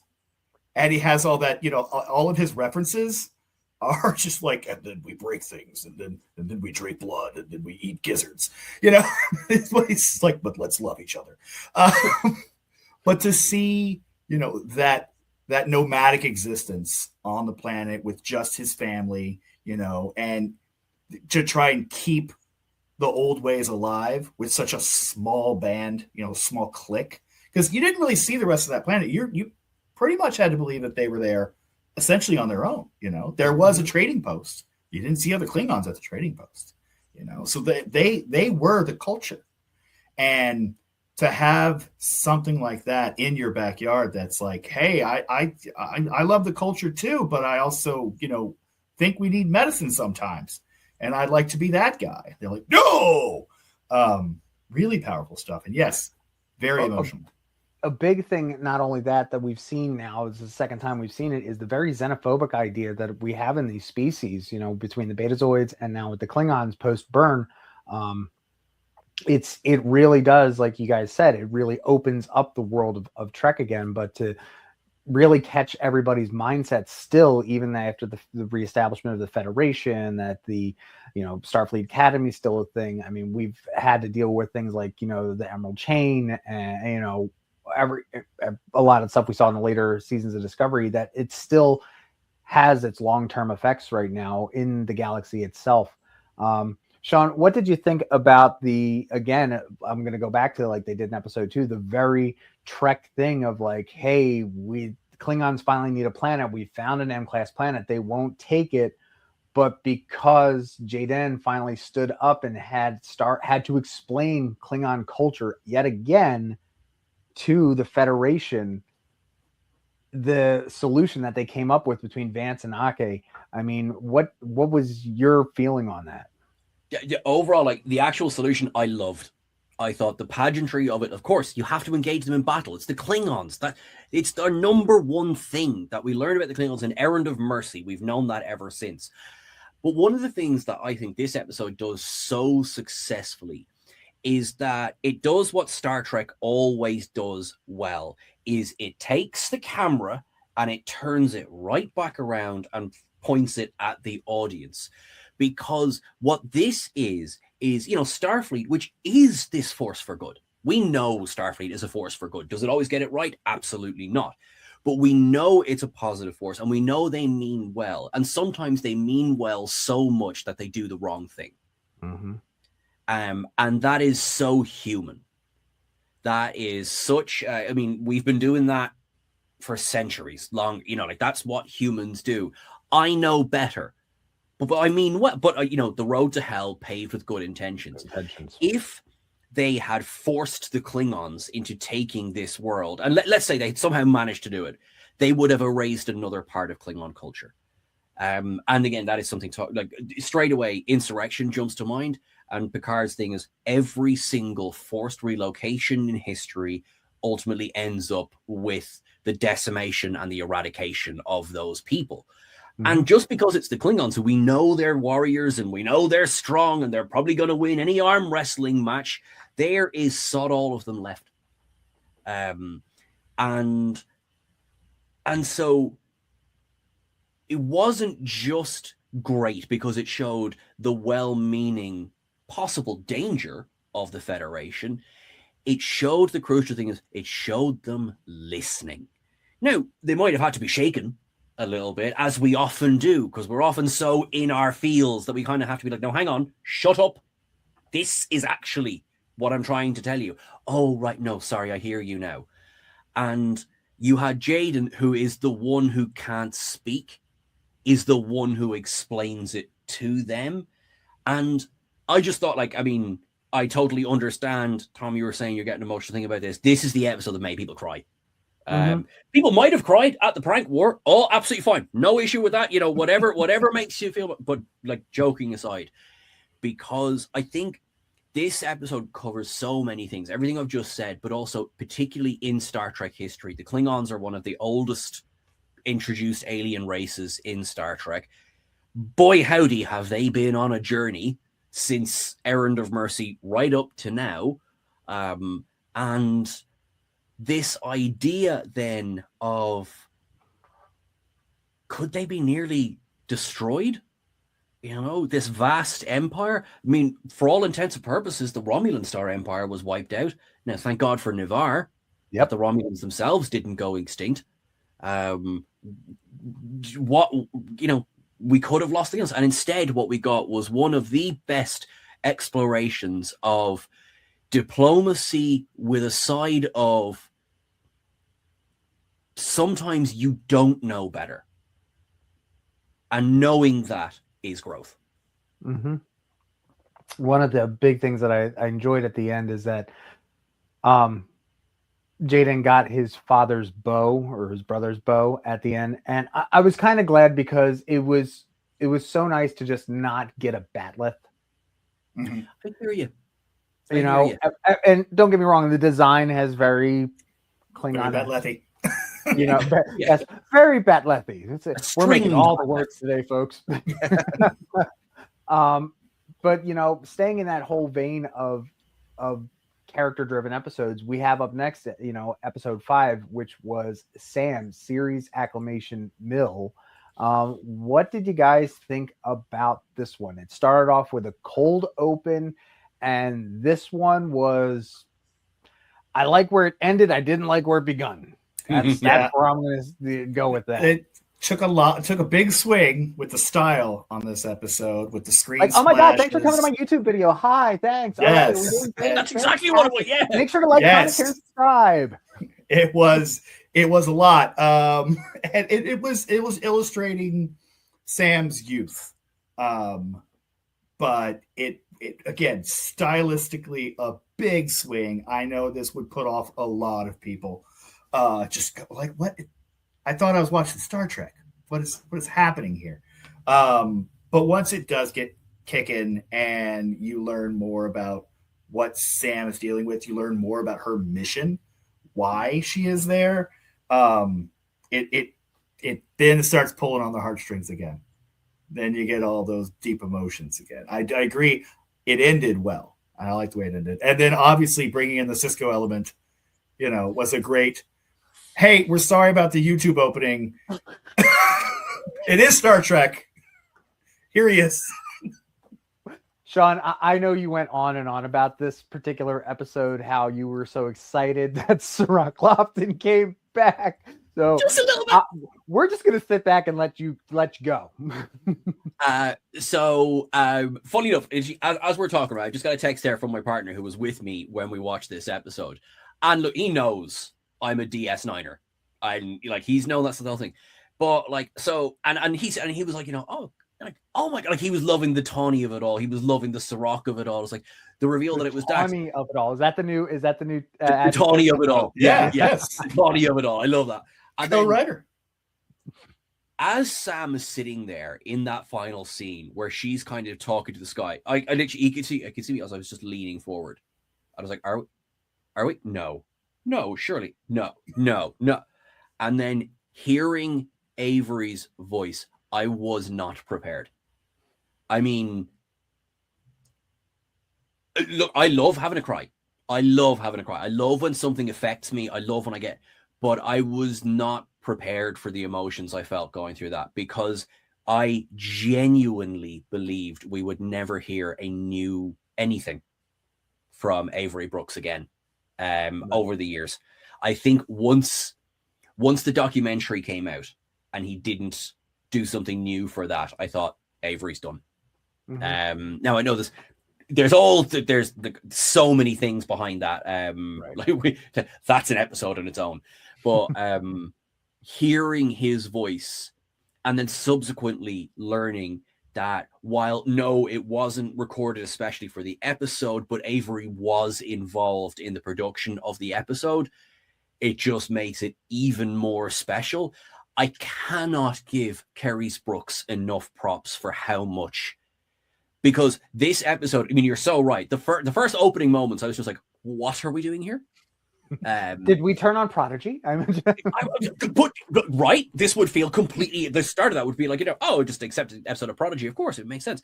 and he has all that, all of his references are just like, and then we break things, and then we drink blood, and then we eat gizzards. It's like, but let's love each other. But to see, that nomadic existence on the planet with just his family, and to try and keep the old ways alive with such a small band, small clique, because you didn't really see the rest of that planet. You pretty much had to believe that they were there essentially on their own. There was a trading post. You didn't see other Klingons at the trading post, so they were the culture. And to have something like that in your backyard, that's like, hey, I love the culture too, but I also, think we need medicine sometimes, and I'd like to be that guy. They're like, no, really powerful stuff. And yes, very emotional. A big thing, not only that we've seen now, is the second time we've seen it, is the very xenophobic idea that we have in these species, between the Betazoids and now with the Klingons post-burn. It really does, like you guys said, it really opens up the world of Trek again, but to really catch everybody's mindset still, even after the reestablishment of the Federation, that the Starfleet Academy is still a thing. I mean, we've had to deal with things like the Emerald Chain, and a lot of stuff we saw in the later seasons of Discovery, that it still has its long-term effects right now in the galaxy itself. Sean, what did you think about again, I'm going to go back to like they did in episode 2, the very Trek thing of like, hey, Klingons finally need a planet. We found an M-class planet. They won't take it. But because Jaden finally stood up and had to explain Klingon culture yet again to the Federation, the solution that they came up with between Vance and Ake, I mean, what was your feeling on that? Yeah, overall, like the actual solution, I loved. I thought the pageantry of it, of course, you have to engage them in battle. It's the Klingons. It's their number one thing that we learned about the Klingons, an errand of mercy. We've known that ever since. But one of the things that I think this episode does so successfully is that it does what Star Trek always does well, is it takes the camera and it turns it right back around and points it at the audience. Because what this is, Starfleet, which is this force for good. We know Starfleet is a force for good. Does it always get it right? Absolutely not. But we know it's a positive force, and we know they mean well. And sometimes they mean well so much that they do the wrong thing. Mm-hmm. And that is so human. That is such, we've been doing that for centuries long, that's what humans do. I know better. But I mean, the road to hell paved with good intentions. If they had forced the Klingons into taking this world, and let's say they somehow managed to do it, they would have erased another part of Klingon culture. And again, that is something straight away, insurrection jumps to mind. And Picard's thing is every single forced relocation in history ultimately ends up with the decimation and the eradication of those people. And just because it's the Klingons, who we know they're warriors and we know they're strong and they're probably going to win any arm wrestling match, there is sod all of them left. And so it wasn't just great because it showed the well-meaning possible danger of the Federation. It showed the crucial thing is it showed them listening. Now, they might have had to be shaken a little bit, as we often do, because we're often so in our fields that we kind of have to be like, no, hang on, shut up. This is actually what I'm trying to tell you. Oh, right. No, sorry. I hear you now. And you had Jaden, who is the one who can't speak, is the one who explains it to them. And I just thought, like, I mean, I totally understand, Tom, you were saying you're getting emotional thinking about this. This is the episode that made people cry. People might have cried at the prank war. Oh, absolutely fine. No issue with that. You know, whatever makes you feel, but like, joking aside, because I think this episode covers so many things, everything I've just said, but also particularly in Star Trek history. The Klingons are one of the oldest introduced alien races in Star Trek. Boy, howdy, have they been on a journey since Errand of Mercy right up to now. And this idea then of, could they be nearly destroyed? You know, this vast empire. I mean, for all intents and purposes, the Romulan Star Empire was wiped out. Now, thank God for Ni'Var. Yep. The Romulans themselves didn't go extinct. We could have lost things. And instead, what we got was one of the best explorations of diplomacy with a side of sometimes you don't know better. And knowing that is growth. One of the big things that I enjoyed at the end is that Jaden got his father's bow or his brother's bow at the end. And I was kind of glad because it was so nice to just not get a bat'leth. I hear you. You know, and don't get me wrong, the design has very Klingon. Very bat'lethy. You know, yes, very bat'lethy. We're making all the words today, folks. But you know, staying in that whole vein of character-driven episodes, we have up next, you know, episode 5, which was Sam's series acclamation mill. What did you guys think about this one? It started off with a cold open, and this one was, I like where it ended. I didn't like where it begun. That's where I'm going to go with that. It took a big swing with the style on this episode, with the screen. Like, oh my God, thanks for coming to my YouTube video. Hi, thanks. Yes. That's exactly what it was. Yeah. Make sure to like, comment, share, and subscribe. It was a lot. And it was illustrating Sam's youth. But it again, stylistically, a big swing. I know this would put off a lot of people. Just like, what? I thought I was watching Star Trek. What is happening here? But once it does get kicking and you learn more about what Sam is dealing with, you learn more about her mission, why she is there. It then starts pulling on the heartstrings again. Then you get all those deep emotions again. I agree. It ended well. I like the way it ended. And then obviously bringing in the Cisco element, you know, was a great, hey, we're sorry about the YouTube opening. It is Star Trek. Here he is. Sean, I know you went on and on about this particular episode, how you were so excited that Sarah Clopton came back. So just a little bit. We're just going to sit back and let you go. Funny enough, as we're talking about, I just got a text there from my partner who was with me when we watched this episode. And look, he knows I'm a DS9er. I'm like, he's known that's the whole thing. But like, so, and he was like, you know, oh my God, like he was loving the Tawny of it all. He was loving the Sirach of it all. It's like the reveal that it was Dax. Tawny of it all. Is that the new? The Tawny of it all. Yes. The Tawny of it all. I love that. And then, writer. As Sam is sitting there in that final scene where she's kind of talking to the sky, I literally, I could see me as I was just leaning forward. I was like, are we? No, surely, no. And then hearing Avery's voice, I was not prepared. I mean, look, I love having a cry. I love when something affects me. I love when I get, but I was not prepared for the emotions I felt going through that, because I genuinely believed we would never hear anything from Avery Brooks again over the years. I think once the documentary came out and he didn't do something new for that, I thought Avery's done. Now I know there's so many things behind that. That's an episode on its own. But hearing his voice and then subsequently learning that while no, it wasn't recorded especially for the episode, but Avery was involved in the production of the episode, it just makes it even more special. I cannot give Kerry Brooks enough props for how much, because this episode, I mean, you're so right. The first opening moments, I was just like, what are we doing here? Did we turn on Prodigy? But right, this would feel completely, the start of that would be like, just accept an episode of Prodigy. Of course, it makes sense.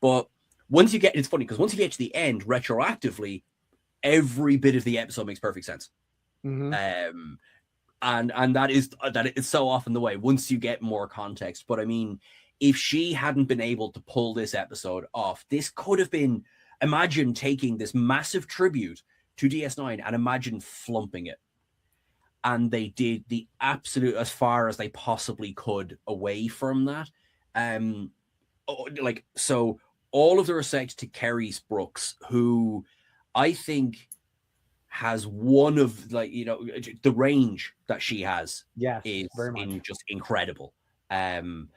But once you get, it's funny, because once you get to the end, retroactively, every bit of the episode makes perfect sense. And that is so often the way once you get more context. But I mean, if she hadn't been able to pull this episode off, this could have been, imagine taking this massive tribute to DS9 and imagine flumping it. And they did the absolute as far as they possibly could away from that. So all of the respect to Kerry Brooks, who I think has one of the range that she has is just incredible. And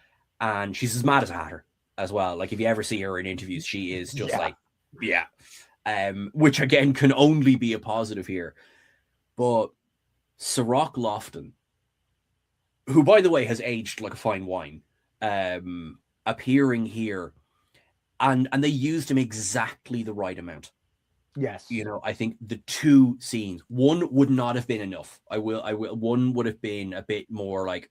she's as mad as a hatter as well. Like if you ever see her in interviews, she is just which again can only be a positive here. But Cirroc Lofton, who by the way has aged like a fine wine, appearing here, and they used him exactly the right amount. Yes. I think the two scenes, one would not have been enough. One would have been a bit more like,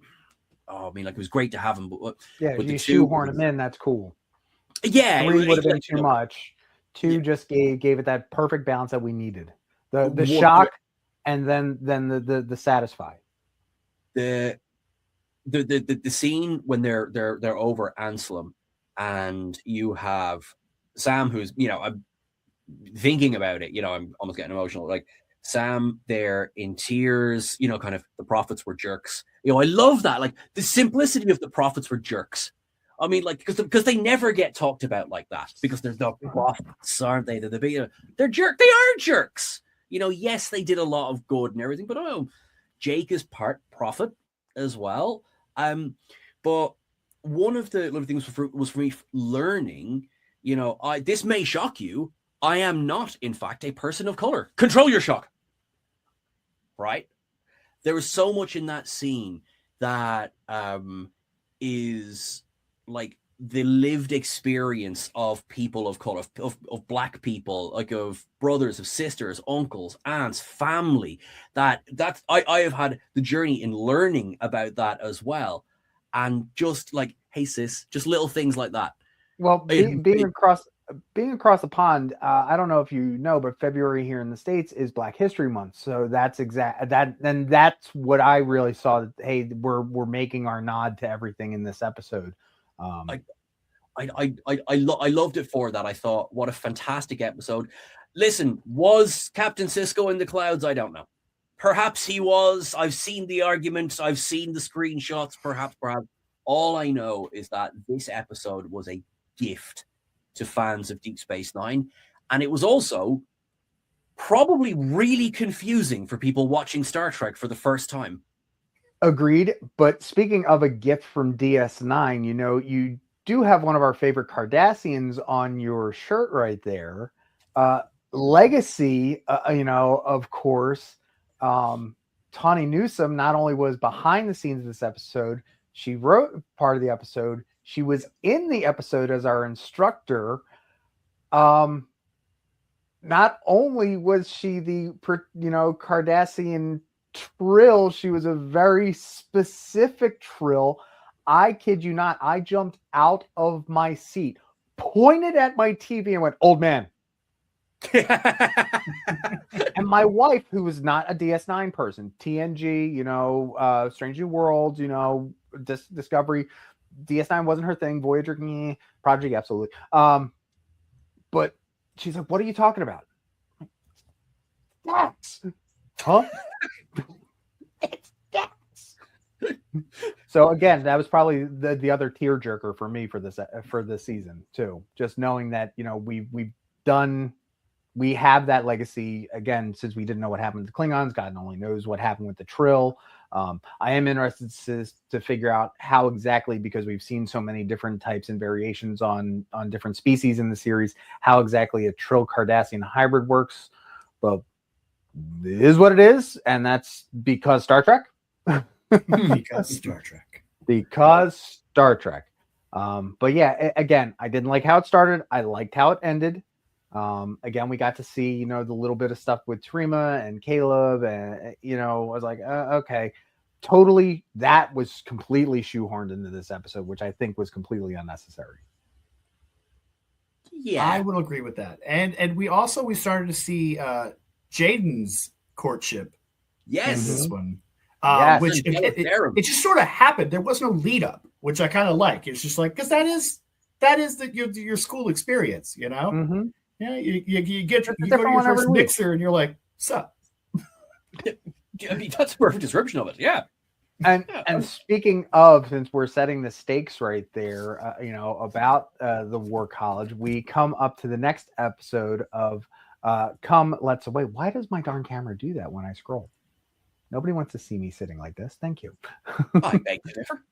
it was great to have him, but you shoehorn him in, that's cool. Yeah, 3 would have been too much. 2 just gave it that perfect balance that we needed. The shock, and then the satisfy. The scene when they're over Anselm, and you have Sam, who's I'm thinking about it. I'm almost getting emotional. Like Sam there in tears. Kind of the prophets were jerks. I love that. Like the simplicity of the prophets were jerks. I mean, like because they never get talked about like that, because they're the prophets, aren't they? They're jerk. They are jerks. Yes, they did a lot of good and everything, but Jake is part prophet as well. But one of the little things was for me learning. This may shock you. I am not, in fact, a person of color. Control your shock. Right? There was so much in that scene that is like the lived experience of people of color, of black people, like of brothers, of sisters, uncles, aunts, family. I have had the journey in learning about that as well. And just like, hey sis, just little things like that. Well, being across the pond, I don't know if you know, but February here in the States is Black History Month. So that's and that's what I really saw. That, hey, we're making our nod to everything in this episode. I loved it for that. I thought, what a fantastic episode. Listen, was Captain Sisko in the clouds? I don't know. Perhaps he was. I've seen the arguments. I've seen the screenshots. Perhaps. All I know is that this episode was a gift to fans of Deep Space Nine. And it was also probably really confusing for people watching Star Trek for the first time. Agreed. But speaking of a gift from DS9, you do have one of our favorite Cardassians on your shirt right there. Legacy, of course, Tawny Newsome not only was behind the scenes of this episode, she wrote part of the episode. She was in the episode as our instructor. Not only was she the, Cardassian trill, she was a very specific trill. I kid you not. I jumped out of my seat, pointed at my TV and went, "Old man." And my wife, who was not a DS9 person, TNG, Strange New Worlds, Discovery, DS9 wasn't her thing. Voyager, Project, absolutely. But she's like, "What are you talking about?" That's, huh? It's Dax. So again, that was probably the other tearjerker for me for this season too. Just knowing that we have that legacy again, since we didn't know what happened with the Klingons. God only knows what happened with the Trill. I am interested to figure out how exactly, because we've seen so many different types and variations on different species in the series, how exactly a Trill Cardassian hybrid works. But it is what it is, and that's because Star Trek. Because Star Trek. Because Star Trek. But yeah, again, I didn't like how it started. I liked how it ended. Again, we got to see, the little bit of stuff with Trima and Caleb, and I was like, okay, totally. That was completely shoehorned into this episode, which I think was completely unnecessary. Yeah, I would agree with that. And we started to see Jaden's courtship. Yes, in this one. Yes. Which it just sort of happened. There was no lead up, which I kind of like. It's just like, because that is your school experience, Mm-hmm. Yeah, you go to your first mixer and you're like, sup. I mean, that's a perfect description of it. Yeah. And speaking of, since we're setting the stakes right there, about the War College, we come up to the next episode of Come Let's Away. Why does my darn camera do that when I scroll? Nobody wants to see me sitting like this. Thank you. I beg to differ.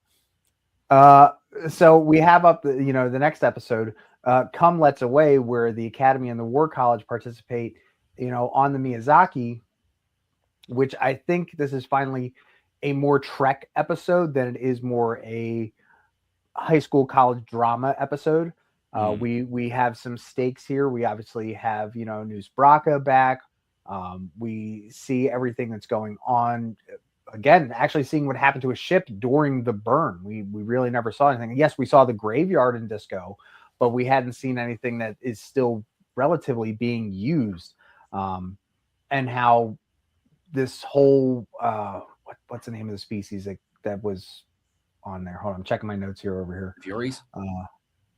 So we have up the next episode, Come Let's Away, where the Academy and the War College participate, on the Miyazaki, which I think this is finally a more Trek episode than it is more a high school college drama episode. We have some stakes here. We obviously have, News Braca back. We see everything that's going on. Again, actually seeing what happened to a ship during the burn. We really never saw anything. Yes, we saw the graveyard in Disco, but we hadn't seen anything that is still relatively being used. And how this whole what's the name of the species that was on there? Hold on, I'm checking my notes here over here. Furies.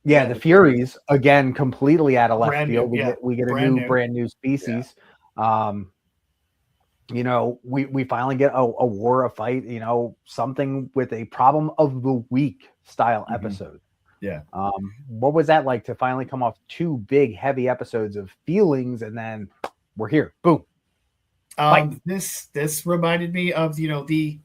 The Furies, again, completely out of left field. New, We get a brand new species. Yeah. We finally get a war, a fight, something with a problem of the week style episode. Yeah. What was that like to finally come off two big, heavy episodes of feelings, and then we're here, boom. This reminded me of the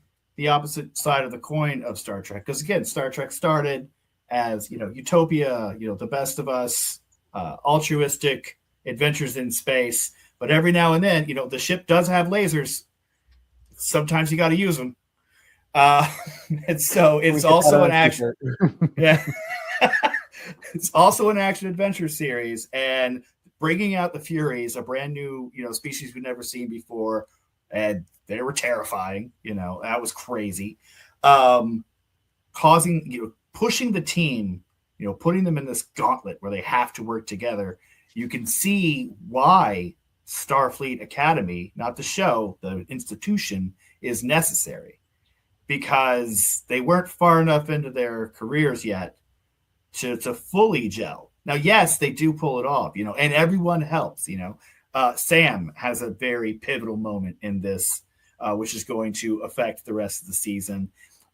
opposite side of the coin of Star Trek, because again, Star Trek started as utopia, the best of us, altruistic adventures in space. But every now and then, the ship does have lasers. Sometimes you got to use them. And so it's also an action. Yeah. It's also an action adventure series, and bringing out the Furies, a brand new, species we've never seen before. And they were terrifying. That was crazy. Causing, pushing the team, putting them in this gauntlet where they have to work together. You can see why Starfleet Academy, not the show, the institution, is necessary, because they weren't far enough into their careers yet to fully gel. Now, yes, they do pull it off, and everyone helps. Sam has a very pivotal moment in this, which is going to affect the rest of the season.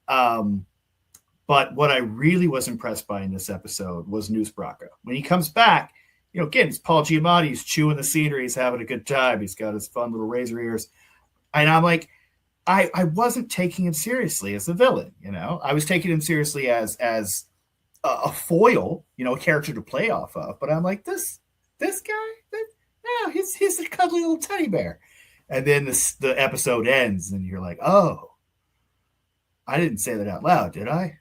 But what I really was impressed by in this episode was News Braca. When he comes back, again, it's Paul Giamatti. He's chewing the scenery. He's having a good time. He's got his fun little razor ears. And I'm like, I wasn't taking him seriously as a villain. I was taking him seriously as a foil, a character to play off of. But I'm like, this guy, he's a cuddly little teddy bear. And then the episode ends, and you're like, oh, I didn't say that out loud, did I?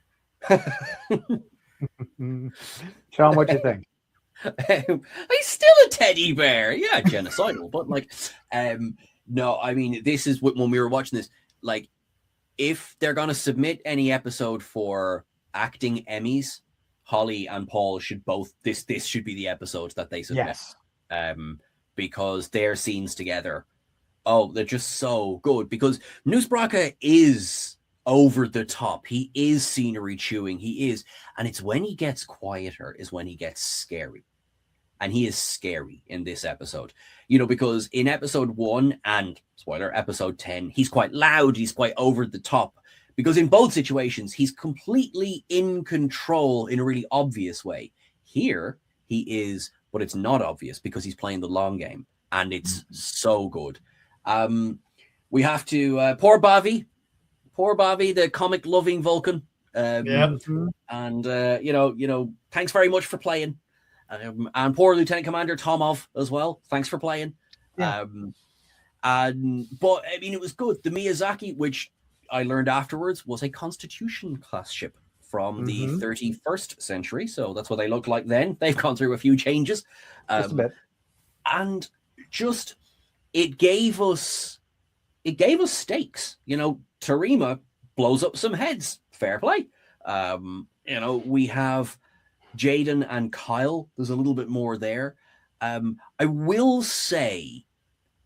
Sean, what do you think? He's still a teddy bear. Yeah, genocidal. But no, I mean, this is when we were watching this, like, if they're going to submit any episode for acting Emmys, Holly and Paul should both, this should be the episodes that they submit. Yes. Because their scenes together, they're just so good. Because News Braca is over the top. He is scenery chewing. He is. And it's when he gets quieter is when he gets scary. And he is scary in this episode, because in episode 1 and spoiler, episode 10, he's quite loud. He's quite over the top. because in both situations, he's completely in control in a really obvious way. Here, he is, but it's not obvious because he's playing the long game, and it's so good. We have to poor Bavi, the comic-loving Vulcan. And thanks very much for playing. And poor Lieutenant Commander Tomov as well. Thanks for playing. Yeah. But I mean, it was good. The Miyazaki, which I learned afterwards, was a Constitution class ship from the 31st century. So that's what they looked like then. They've gone through a few changes. Just a bit. And just it gave us stakes. Terima blows up some heads. Fair play. We have Jaden and Kyle. There's a little bit more there. I will say,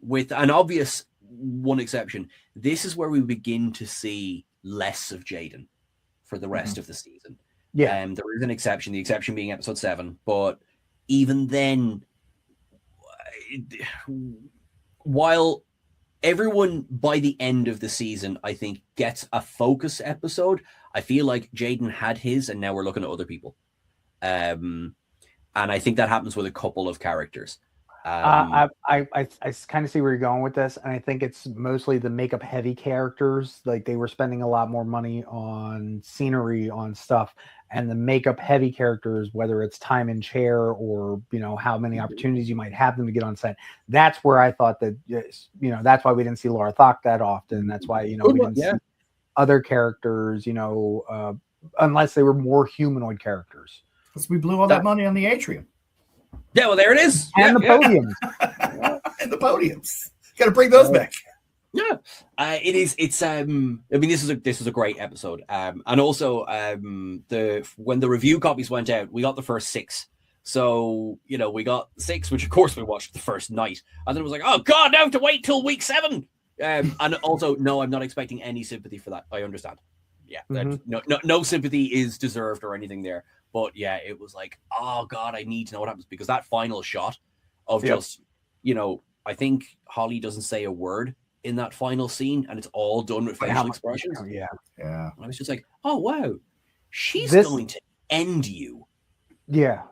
with an obvious one exception, this is where we begin to see less of Jaden for the rest of the season. Yeah. There is an exception, the exception being episode 7. But even then, while everyone by the end of the season, I think, gets a focus episode, I feel like Jaden had his, and now we're looking at other people. And I think that happens with a couple of characters. I kind of see where you're going with this, and I think it's mostly the makeup heavy characters. Like, they were spending a lot more money on scenery, on stuff, and the makeup heavy characters, whether it's time in chair or how many opportunities you might have them to get on set. That's where I thought that that's why we didn't see Laura Thok that often. That's why we didn't see other characters, unless they were more humanoid characters. Because we blew all that money on the atrium. Yeah, well, there it is. And the podiums. And the podiums. Got to bring those back. Yeah, it is. It's. I mean, this is a great episode. And also, when the review copies went out, we got the first 6. So we got 6, which of course we watched the first night, and then it was like, oh god, now I have to wait till week 7. And also, no, I'm not expecting any sympathy for that. I understand. Yeah, no sympathy is deserved or anything there. But yeah, it was like, oh god, I need to know what happens, because that final shot of just, I think Holly doesn't say a word in that final scene, and it's all done with facial expressions. Yeah. I was just like, oh wow, she's going to end you. Yeah.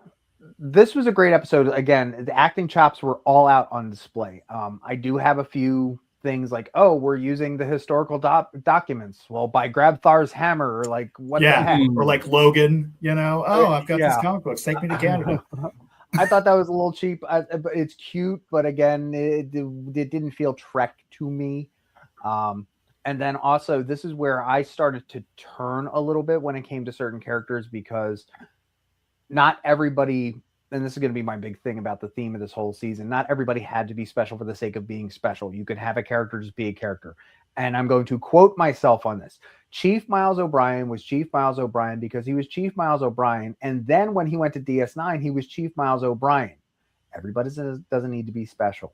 This was a great episode. Again, the acting chops were all out on display. I do have a few things like, oh, we're using the historical documents. Well, by grab Thar's hammer, or like what the heck? Or like Logan, I've got these comic books. Take me to Canada. I thought that was a little cheap. It's cute, but again, it didn't feel Trek to me. And then also, this is where I started to turn a little bit when it came to certain characters, because not everybody, and this is going to be my big thing about the theme of this whole season, not everybody had to be special for the sake of being special. You could have a character just be a character. And I'm going to quote myself on this. Chief Miles O'Brien was Chief Miles O'Brien because he was Chief Miles O'Brien. And then when he went to DS9, he was Chief Miles O'Brien. Everybody doesn't need to be special.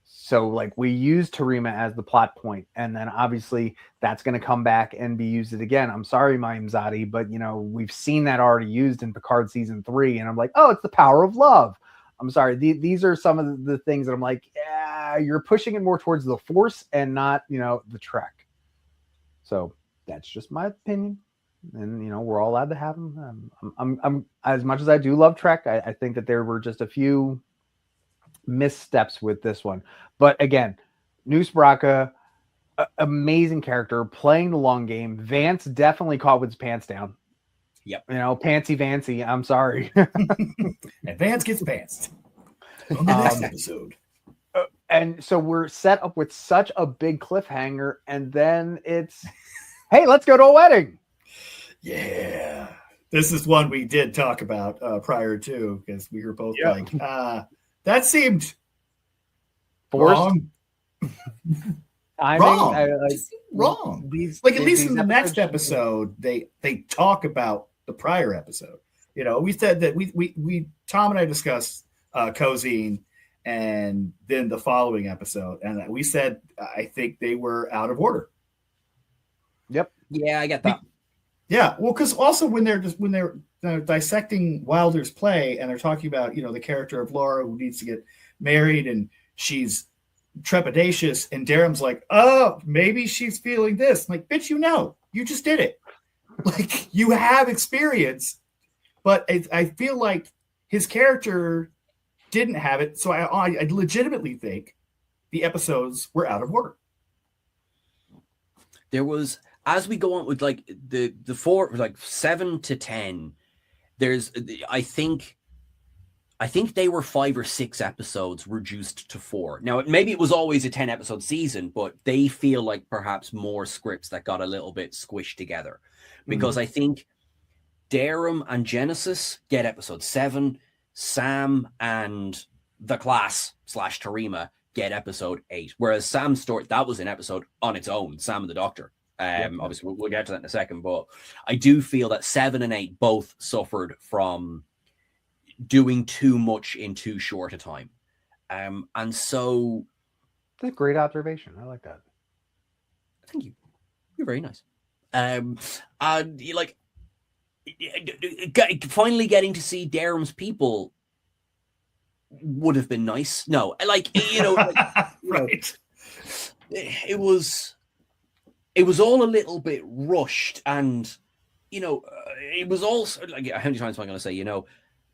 So, like, we used Terima as the plot point, and then obviously that's going to come back and be used again. I'm sorry, Maimzadi, but we've seen that already used in Picard season 3, and I'm like, oh, it's the power of love. I'm sorry, these are some of the things that I'm like, yeah, you're pushing it more towards the Force and not the Trek. So that's just my opinion, and we're all allowed to have them. I'm as much as I do love Trek, I think that there were just a few missteps with this one. But again, Noose Baraka, amazing character, playing the long game. Vance definitely caught with his pants down. Yep. Pantsy Vancy. I'm sorry. And Vance gets pantsed on the next episode. And so we're set up with such a big cliffhanger, and then it's, hey, let's go to a wedding. Yeah. This is one we did talk about prior to, because we were both like, that seemed wrong. Wrong. At least in the next episode, they talk about the prior episode. We said that we Tom and I discussed Cozine, and then the following episode, and we said I think they were out of order. Yep. Yeah, I get that. Yeah, well, because also when they're dissecting Wilder's play, and they're talking about the character of Laura who needs to get married, and she's trepidatious, and Darum's like, oh, maybe she's feeling this. I'm like, bitch, you just did it. Like, you have experience, but I feel like his character didn't have it. So I legitimately think the episodes were out of order. There was, as we go on with like the 7 to 10, there's, I think they were 5 or 6 episodes reduced to 4. Now, maybe it was always a 10 episode season, but they feel like perhaps more scripts that got a little bit squished together, because I think Darum and Genesis get episode 7, Sam and the class / Tarima get episode 8, whereas Sam's story, that was an episode on its own, Sam and the Doctor. Obviously we'll get to that in a second, but I do feel that 7 and 8 both suffered from doing too much in too short a time. And so that's a great observation. I like that. Thank you. You're very nice. And you like finally getting to see Darum's people would have been nice. No, like, you know, right. It was all a little bit rushed, and you know, it was also like, how many times am I going to say, you know,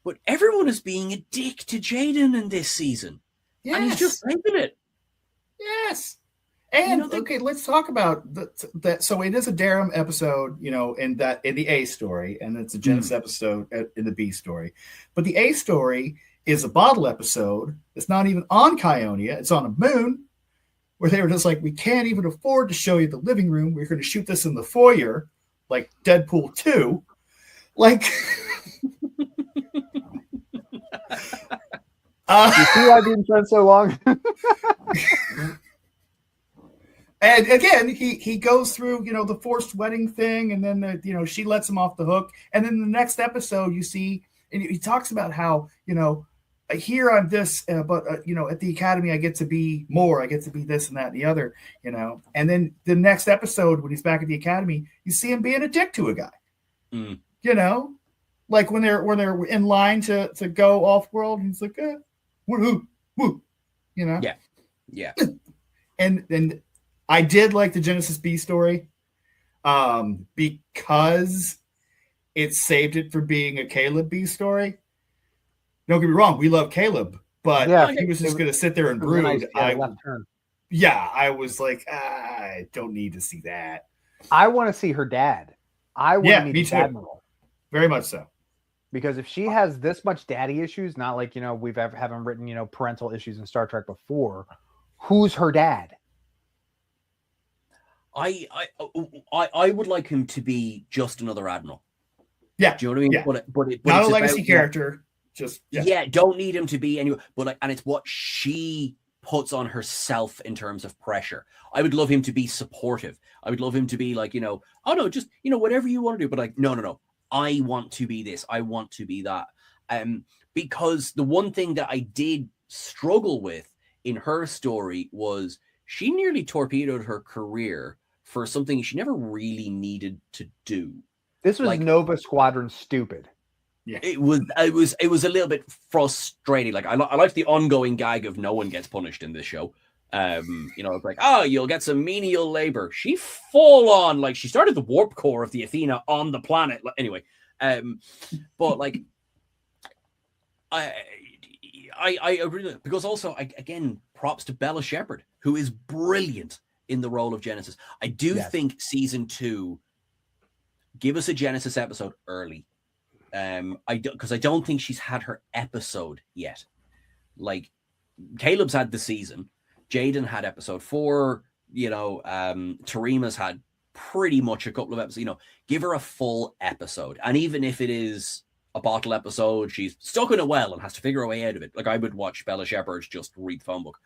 but everyone is being a dick to Jaden in this season. Yes. And he's just making it. Yes. And okay, let's talk about that. So it is a Darum episode, you know, in the A story, and it's a Genesis episode in the B story. But the A story is a bottle episode. It's not even on Kionia. It's on a moon, where they were just like, we can't even afford to show you the living room. We're going to shoot this in the foyer, like Deadpool 2. Like, you see why I've been friends so long? And again, he goes through, you know, the forced wedding thing, and then she lets him off the hook. And then the next episode, you see, and he talks about how, you know, here I'm this, but you know, at the Academy I get to be more. I get to be this and that and the other, you know. And then the next episode, when he's back at the Academy, you see him being a dick to a guy. You know, like when they're in line to go off world, he's like, woo, woo, you know. Yeah. And I did like the Genesis B story, because it saved it for being a Caleb B story. Don't get me wrong, we love Caleb, but he was just going to sit there and brood. Nice, I was like, I don't need to see that. I want to see her dad. I want to meet the Admiral. Very much so. Because if she has this much daddy issues, not like, you know, we've ever haven't written, you know, parental issues in Star Trek before, who's her dad? I would like him to be just another admiral. Yeah. Do you know what I mean? Yeah. But not a legacy character. Just don't need him to be anyway. But like, and it's what she puts on herself in terms of pressure. I would love him to be supportive. I would love him to be like, you know, oh no, just, you know, whatever you want to do. But like, no. I want to be this. I want to be that. Because the one thing that I did struggle with in her story was she nearly torpedoed her career for something she never really needed to do. This was like, Nova Squadron stupid. Yeah, it was a little bit frustrating. Like I like the ongoing gag of no one gets punished in this show. You know, it's like, oh, you'll get some menial labor. She full on, like, she started the warp core of the Athena on the planet. Anyway, but like, I really, because also, again, props to Bella Shepherd, who is brilliant in the role of Genesis. I do think season 2, give us a Genesis episode early. Because I don't think she's had her episode yet. Like, Caleb's had the season. Jaden had episode 4, you know, Tarima's had pretty much a couple of episodes, you know, give her a full episode. And even if it is a bottle episode, she's stuck in a well and has to figure a way out of it. Like, I would watch Bella Shepherd just read the phone book.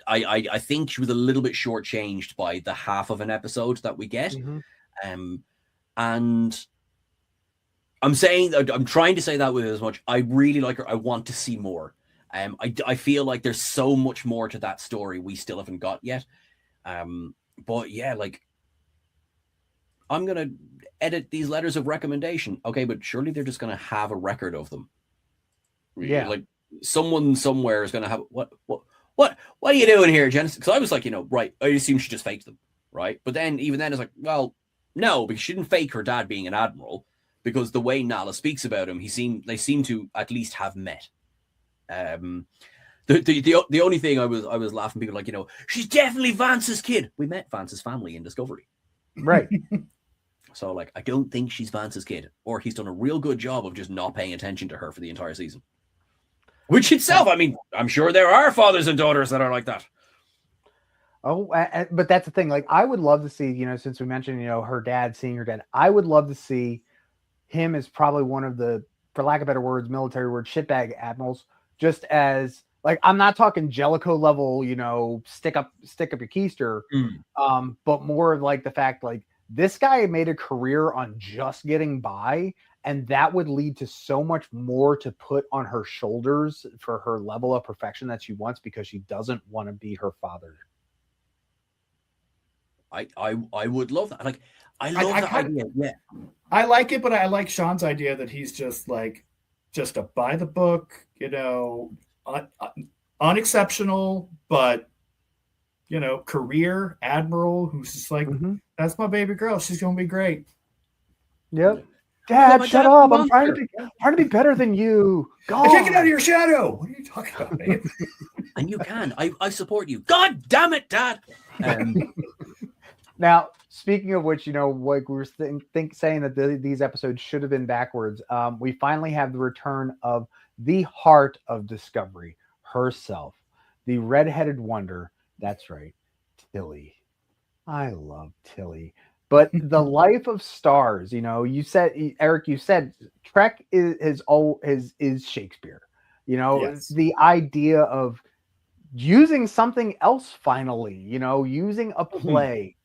I think she was a little bit shortchanged by the half of an episode that we get. And I'm saying that I'm trying to say that with as much. I really like her. I want to see more. I feel like there's so much more to that story we still haven't got yet. But yeah, like, I'm gonna edit these letters of recommendation. Okay, but surely they're just gonna have a record of them. Yeah, like someone somewhere is gonna have what are you doing here, Genesis? Because I was like, right, I assume she just faked them, right? But then even then it's like, well, no, because she didn't fake her dad being an admiral, because the way Nala speaks about him, they seem to at least have met. The only thing I was laughing, people like, she's definitely Vance's kid. We met Vance's family in Discovery. Right. So like, I don't think she's Vance's kid, or he's done a real good job of just not paying attention to her for the entire season. Which itself, I mean, I'm sure there are fathers and daughters that are like that. Oh, but that's the thing. Like, I would love to see, since we mentioned, her dad, seeing her dad, I would love to see him as probably one of the, for lack of better words, military word, shitbag admirals, just as, like, I'm not talking Jellicoe level, stick up your keister, but more of like the fact, like, this guy made a career on just getting by, and that would lead to so much more to put on her shoulders for her level of perfection that she wants, because she doesn't want to be her father. I would love that. Like, I love that idea. Yeah, I like it, but I like Sean's idea that he's just a by the book, unexceptional, but career admiral who's just like, that's my baby girl. She's gonna be great. Yep. Dad, shut up! I'm trying to be better than you. God. I can't get out of your shadow. What are you talking about, babe? And you can. I support you. God damn it, Dad. Now, speaking of which, like we were saying that these episodes should have been backwards. We finally have the return of the heart of Discovery herself, the redheaded wonder. That's right, Tilly. I love Tilly. But the life of stars, you said, Eric, Trek is Shakespeare. Yes. The idea of using something else finally, using a play,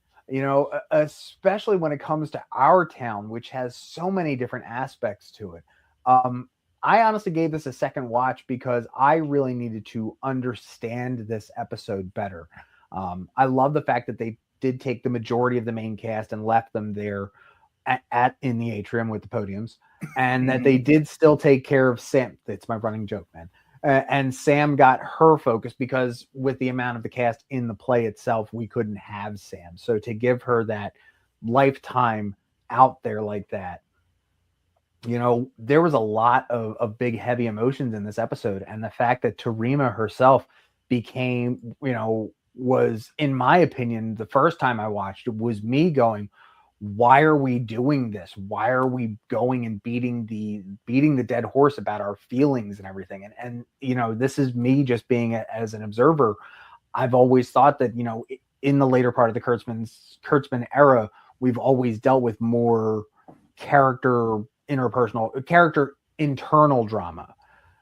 especially when it comes to our town, which has so many different aspects to it. I honestly gave this a second watch because I really needed to understand this episode better. I love the fact that they did take the majority of the main cast and left them there in the atrium with the podiums, and that they did still take care of Sam. It's my running joke, man. And Sam got her focus, because with the amount of the cast in the play itself, we couldn't have Sam. So to give her that lifetime out there like that, there was a lot of big, heavy emotions in this episode. And the fact that Tarima herself became, was, in my opinion, the first time I watched it, was me going, why are we doing this? Why are we going and beating the dead horse about our feelings and everything? And this is me just being as an observer. I've always thought that, in the later part of the Kurtzman era, we've always dealt with more character internal drama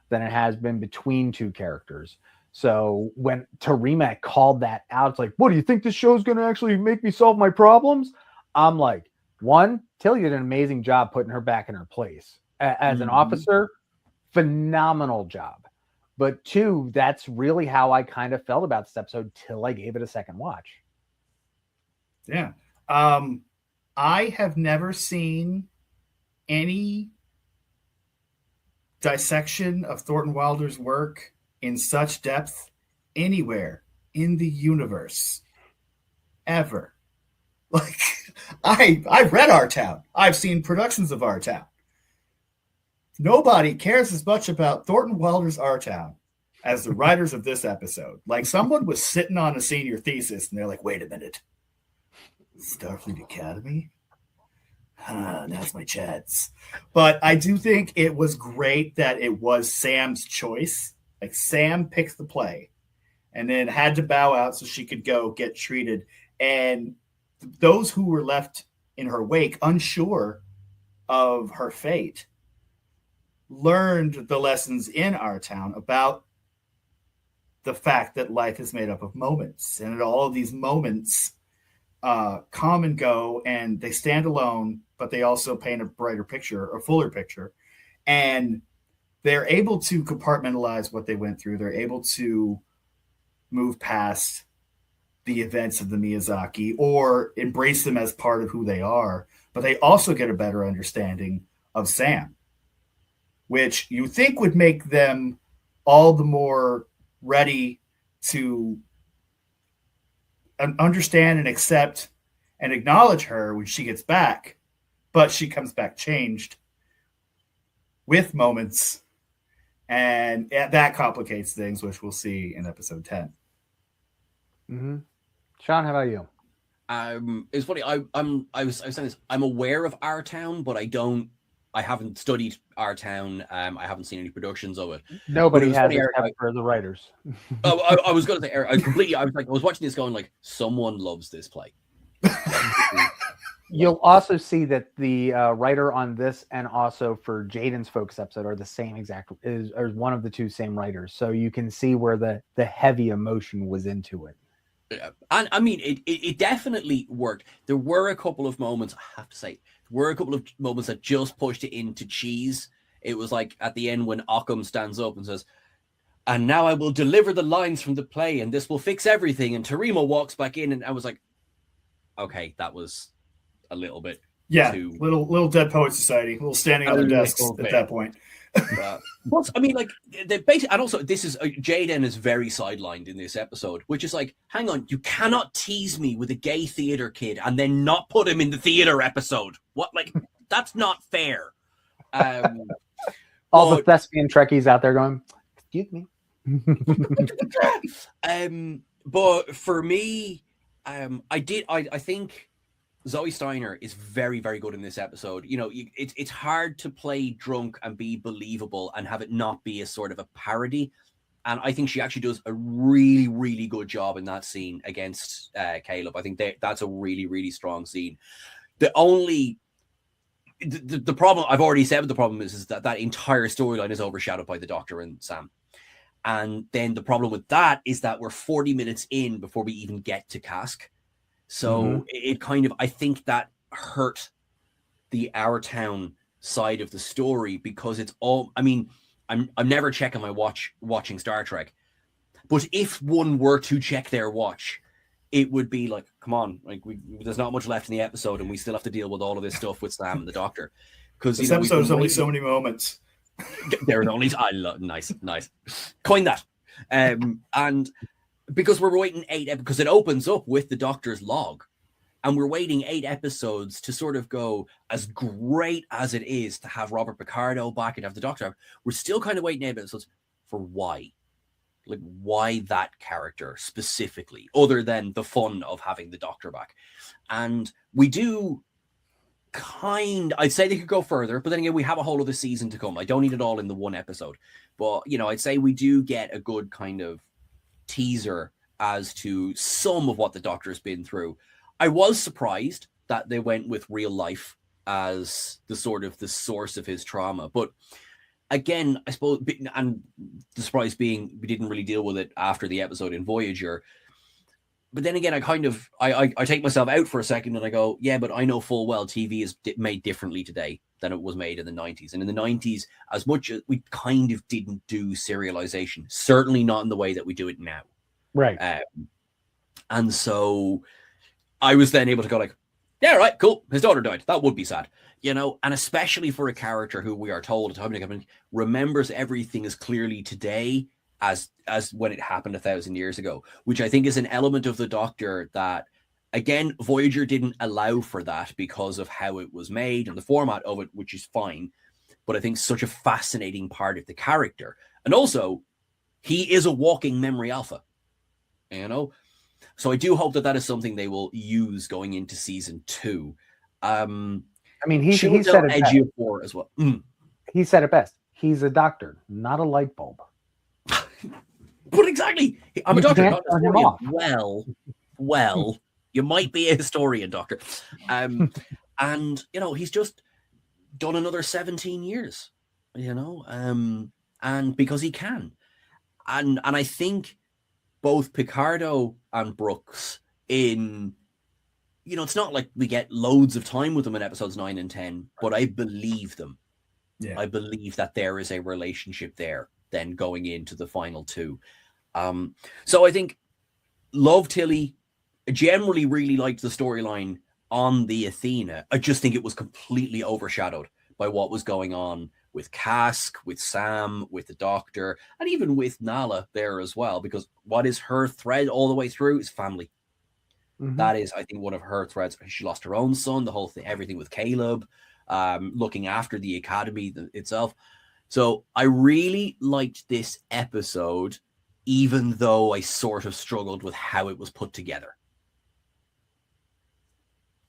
than it has been between two characters. So when Tarima called that out, it's like, what, do you think this show's going to actually make me solve my problems? I'm like, one, Tilly did an amazing job putting her back in her place. As an officer, phenomenal job. But two, that's really how I kind of felt about this episode till I gave it a second watch. Yeah. I have never seen any dissection of Thornton Wilder's work in such depth anywhere in the universe ever. Like, I've read Our Town. I've seen productions of Our Town. Nobody cares as much about Thornton Wilder's Our Town as the writers of this episode. Like, someone was sitting on a senior thesis and they're like, wait a minute. Starfleet Academy? That's my chats. But I do think it was great that it was Sam's choice. Like, Sam picked the play and then had to bow out so she could go get treated. And those who were left in her wake, unsure of her fate, learned the lessons in Our Town about the fact that life is made up of moments, and all of these moments come and go, and they stand alone, but they also paint a brighter picture, a fuller picture. And they're able to compartmentalize what they went through. They're able to move past the events of the Miyazaki or embrace them as part of who they are, but they also get a better understanding of Sam, which you think would make them all the more ready to understand and accept and acknowledge her when she gets back, but she comes back changed with moments, and that complicates things, which we'll see in episode 10. Mm-hmm. Sean, how about you? It's funny. I was saying this. I'm aware of Our Town, but I haven't studied Our Town. I haven't seen any productions of it. Nobody has, except for the writers. I was going to say, Eric, I was watching this going like, someone loves this play. You'll also see that the writer on this and also for Jaden's focus episode are the same exact, or one of the two same writers. So you can see where the heavy emotion was into it. Yeah. And I mean, it definitely worked. There were a couple of moments, I have to say, that just pushed it into cheese. It was like at the end when Occam stands up and says, "And now I will deliver the lines from the play, and this will fix everything." And Tarima walks back in, and I was like, okay, that was a little bit too... little Dead Poet Society, little standing on their desks at that point. I mean, like, they basically, and also this is Jaden is very sidelined in this episode, which is like, hang on, you cannot tease me with a gay theater kid and then not put him in the theater episode. What, like, that's not fair. All the thespian Trekkies out there going, excuse me. But for me, I think Zoe Steiner is very, very good in this episode. You know, it's hard to play drunk and be believable and have it not be a sort of a parody. And I think she actually does a really, really good job in that scene against Caleb. I think that's a really, really strong scene. The problem, I've already said what the problem is that entire storyline is overshadowed by the Doctor and Sam. And then the problem with that is that we're 40 minutes in before we even get to Cask. So it kind of, I think that hurt the Our Town side of the story, because it's all, I mean, I'm never checking my watching Star Trek, but if one were to check their watch, it would be like, come on, like there's not much left in the episode and we still have to deal with all of this stuff with Sam and the Doctor. Because this episode is only so many moments. There are only, nice. Coin that. And because we're waiting because it opens up with the Doctor's log, and we're waiting 8 episodes to sort of go, as great as it is to have Robert Picardo back and have the Doctor back, we're still kind of waiting 8 episodes for why. Like, why that character specifically, other than the fun of having the Doctor back? And we do I'd say they could go further, but then again, we have a whole other season to come. I don't need it all in the one episode, but, you know, I'd say we do get a good kind of teaser as to some of what the Doctor has been through. I was surprised that they went with real life as the source of his trauma, but again, I suppose, and the surprise being we didn't really deal with it after the episode in Voyager. But then again, I take myself out for a second and I go, yeah, but I know full well TV is made differently today than it was made in the 90s. And in the 90s, as much as we kind of didn't do serialization, certainly not in the way that we do it now. Right. And so I was then able to go like, yeah, right, cool. His daughter died. That would be sad. You know, and especially for a character who we are told remembers everything as clearly today as when it happened 1,000 years ago, which I think is an element of the Doctor that, again, Voyager didn't allow for that because of how it was made and the format of it, which is fine. But I think such a fascinating part of the character. And also, he is a walking memory alpha, you know? So I do hope that is something they will use going into season 2. I mean, he said it best. As well. He said it best. He's a doctor, not a light bulb. But exactly, I'm a doctor, not a historian. Well, you might be a historian, Doctor. And you know, he's just done another 17 years. You know, and because he can, and I think both Picardo and Brooks in, you know, it's not like we get loads of time with them in episodes 9 and 10, but I believe them. Yeah. I believe that there is a relationship there then going into the final 2. So I think love Tilly. I generally really liked the storyline on the Athena. I just think it was completely overshadowed by what was going on with Cask, with Sam, with the Doctor, and even with Nala there as well, because what is her thread all the way through is family. That is, I think, one of her threads. She lost her own son, the whole thing, everything with Caleb, looking after the Academy itself. So I really liked this episode, even though I sort of struggled with how it was put together.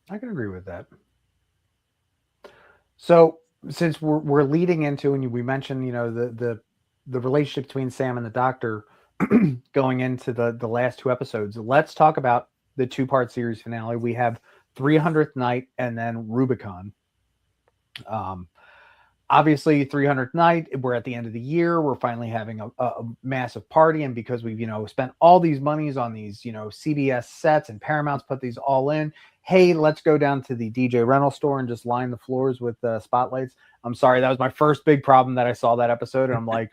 I can agree with that. So since we're leading into, and we mentioned, you know, the relationship between Sam and the Doctor going into the last two episodes, let's talk about the two-part series finale. We have 300th Night and then Rubicon. Obviously 300th Night, we're at the end of the year. We're finally having a massive party. And because we've, you know, spent all these monies on these, you know, CBS sets, and Paramount's put these all in. Hey, let's go down to the DJ rental store and just line the floors with spotlights. I'm sorry. That was my first big problem that I saw that episode. And I'm like,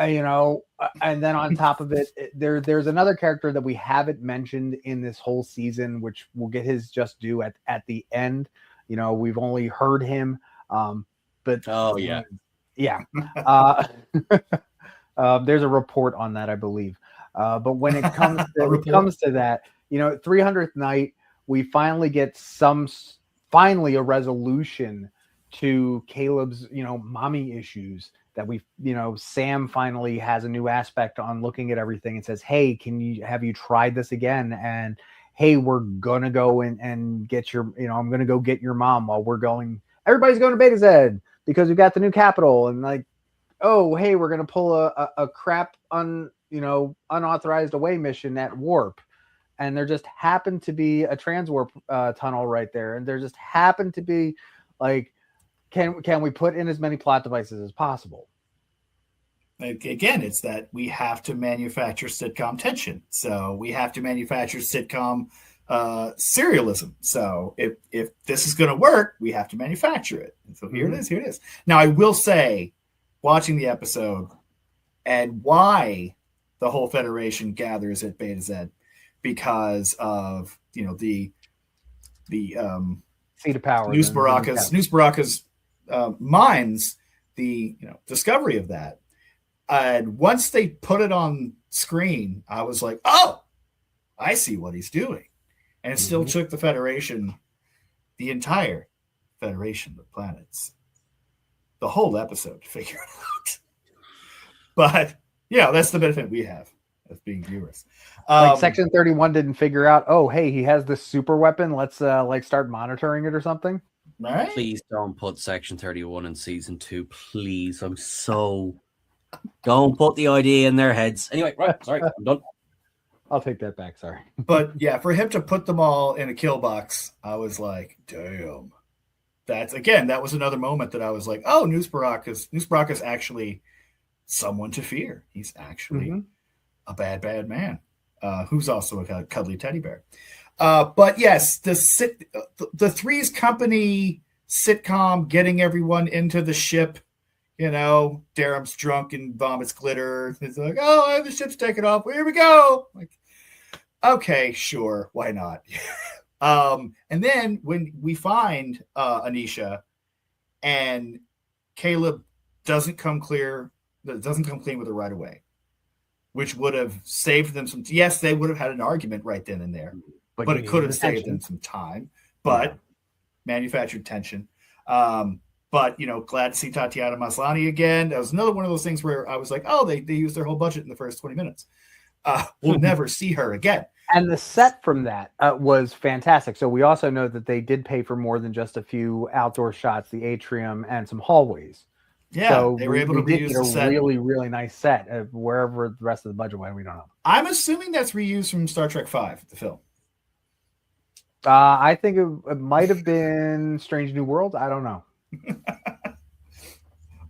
you know, and then on top of it, there's another character that we haven't mentioned in this whole season, which will get his just due at the end. You know, we've only heard him. But yeah. There's a report on that, I believe. But when it comes to that, you know, 300th Night, we finally get finally a resolution to Caleb's, you know, mommy issues, that we, you know, Sam finally has a new aspect on looking at everything and says, hey, have you tried this again? And hey, we're going to go and get your, you know, I'm going to go get your mom while everybody's going to Beta Z because we've got the new capital. And like, oh, hey, we're going to pull a crap unauthorized away mission at Warp. And there just happened to be a transwarp tunnel right there. And there just happened to be like, can we put in as many plot devices as possible? Again, it's that we have to manufacture sitcom tension. So we have to manufacture sitcom serialism. So if this is going to work, we have to manufacture it. And so here it is. Now, I will say, watching the episode and why the whole Federation gathers at Beta Z, because of, you know, the seat of power, Noose Baraka's minds, the, you know, discovery of that. And once they put it on screen, I was like, oh, I see what he's doing. And it still took the Federation, the entire Federation of planets, the whole episode to figure it out. But, yeah, that's the benefit we have as being viewers. Like Section 31 didn't figure out, oh, hey, he has this super weapon. Let's like start monitoring it or something. Right? Please don't put Section 31 in season 2, please. Don't put the idea in their heads. Anyway, right, sorry, I'm done. I'll take that back, sorry. But yeah, for him to put them all in a kill box, I was like, damn. That was another moment that I was like, oh, Noose Baraka's actually someone to fear. He's actually a bad man, who's also a cuddly teddy bear. But yes, the Three's Company sitcom, getting everyone into the ship. You know, Darum's drunk and vomits glitter. It's like, oh, the ship's taking off. Here we go. Like, okay, sure, why not? And then when we find Anisha, and Caleb doesn't come clean with her right away, which would have saved them some. Yes, they would have had an argument right then and there, but it could have saved them some time. But manufactured tension. But, you know, glad to see Tatiana Maslany again. That was another one of those things where I was like, oh, they used their whole budget in the first 20 minutes. We'll never see her again. And the set from that was fantastic. So we also know that they did pay for more than just a few outdoor shots, the atrium and some hallways. Yeah, so they were able to reuse the set. Really, really nice set. Wherever the rest of the budget went, we don't know. I'm assuming that's reused from Star Trek V, the film. I think it might have been Strange New World. I don't know.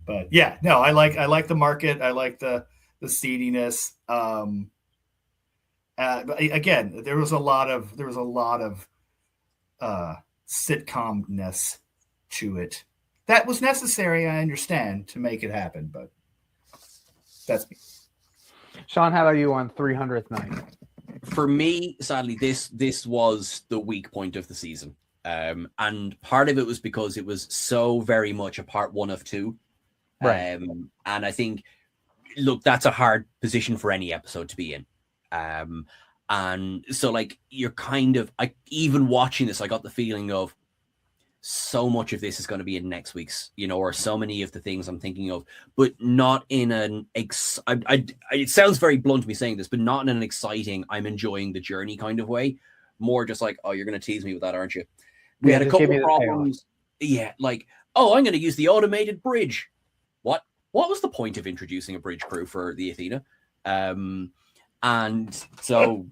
But yeah, no, I like the market. I like the seediness. But again, there was a lot of sitcomness to it that was necessary. I understand, to make it happen, but that's me. Sean, how about you on 300th Night? For me, sadly, this was the weak point of the season. And part of it was because it was so very much a part one of two. Right. And I think, look, that's a hard position for any episode to be in. And so like you're kind of, even watching this, I got the feeling of so much of this is going to be in next week's, or so many of the things I'm thinking of, but not in an it sounds very blunt me saying this, but not in an exciting, I'm enjoying the journey kind of way. More just like, oh, you're going to tease me with that, aren't you? We had a couple of problems. Yeah, like, oh, I'm going to use the automated bridge. What was the point of introducing a bridge crew for the Athena? And so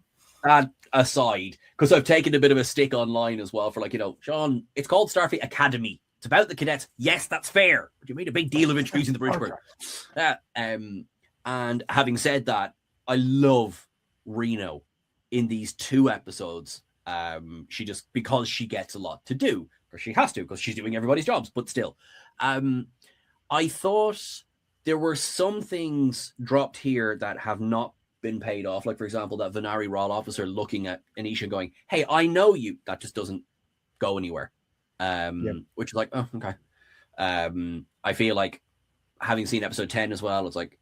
that aside, because I've taken a bit of a stick online as well for like, Sean, it's called Starfleet Academy. It's about the cadets. Yes, that's fair. But you made a big deal of introducing the bridge crew. And having said that, I love Reno in these 2 episodes. Because she gets a lot to do, or she has to, because she's doing everybody's jobs, but still. I thought there were some things dropped here that have not been paid off. Like, for example, that Venari Rod officer looking at Anisha going, hey, I know you. That just doesn't go anywhere. Which is like, oh, okay. I feel like, having seen episode 10 as well, it's like,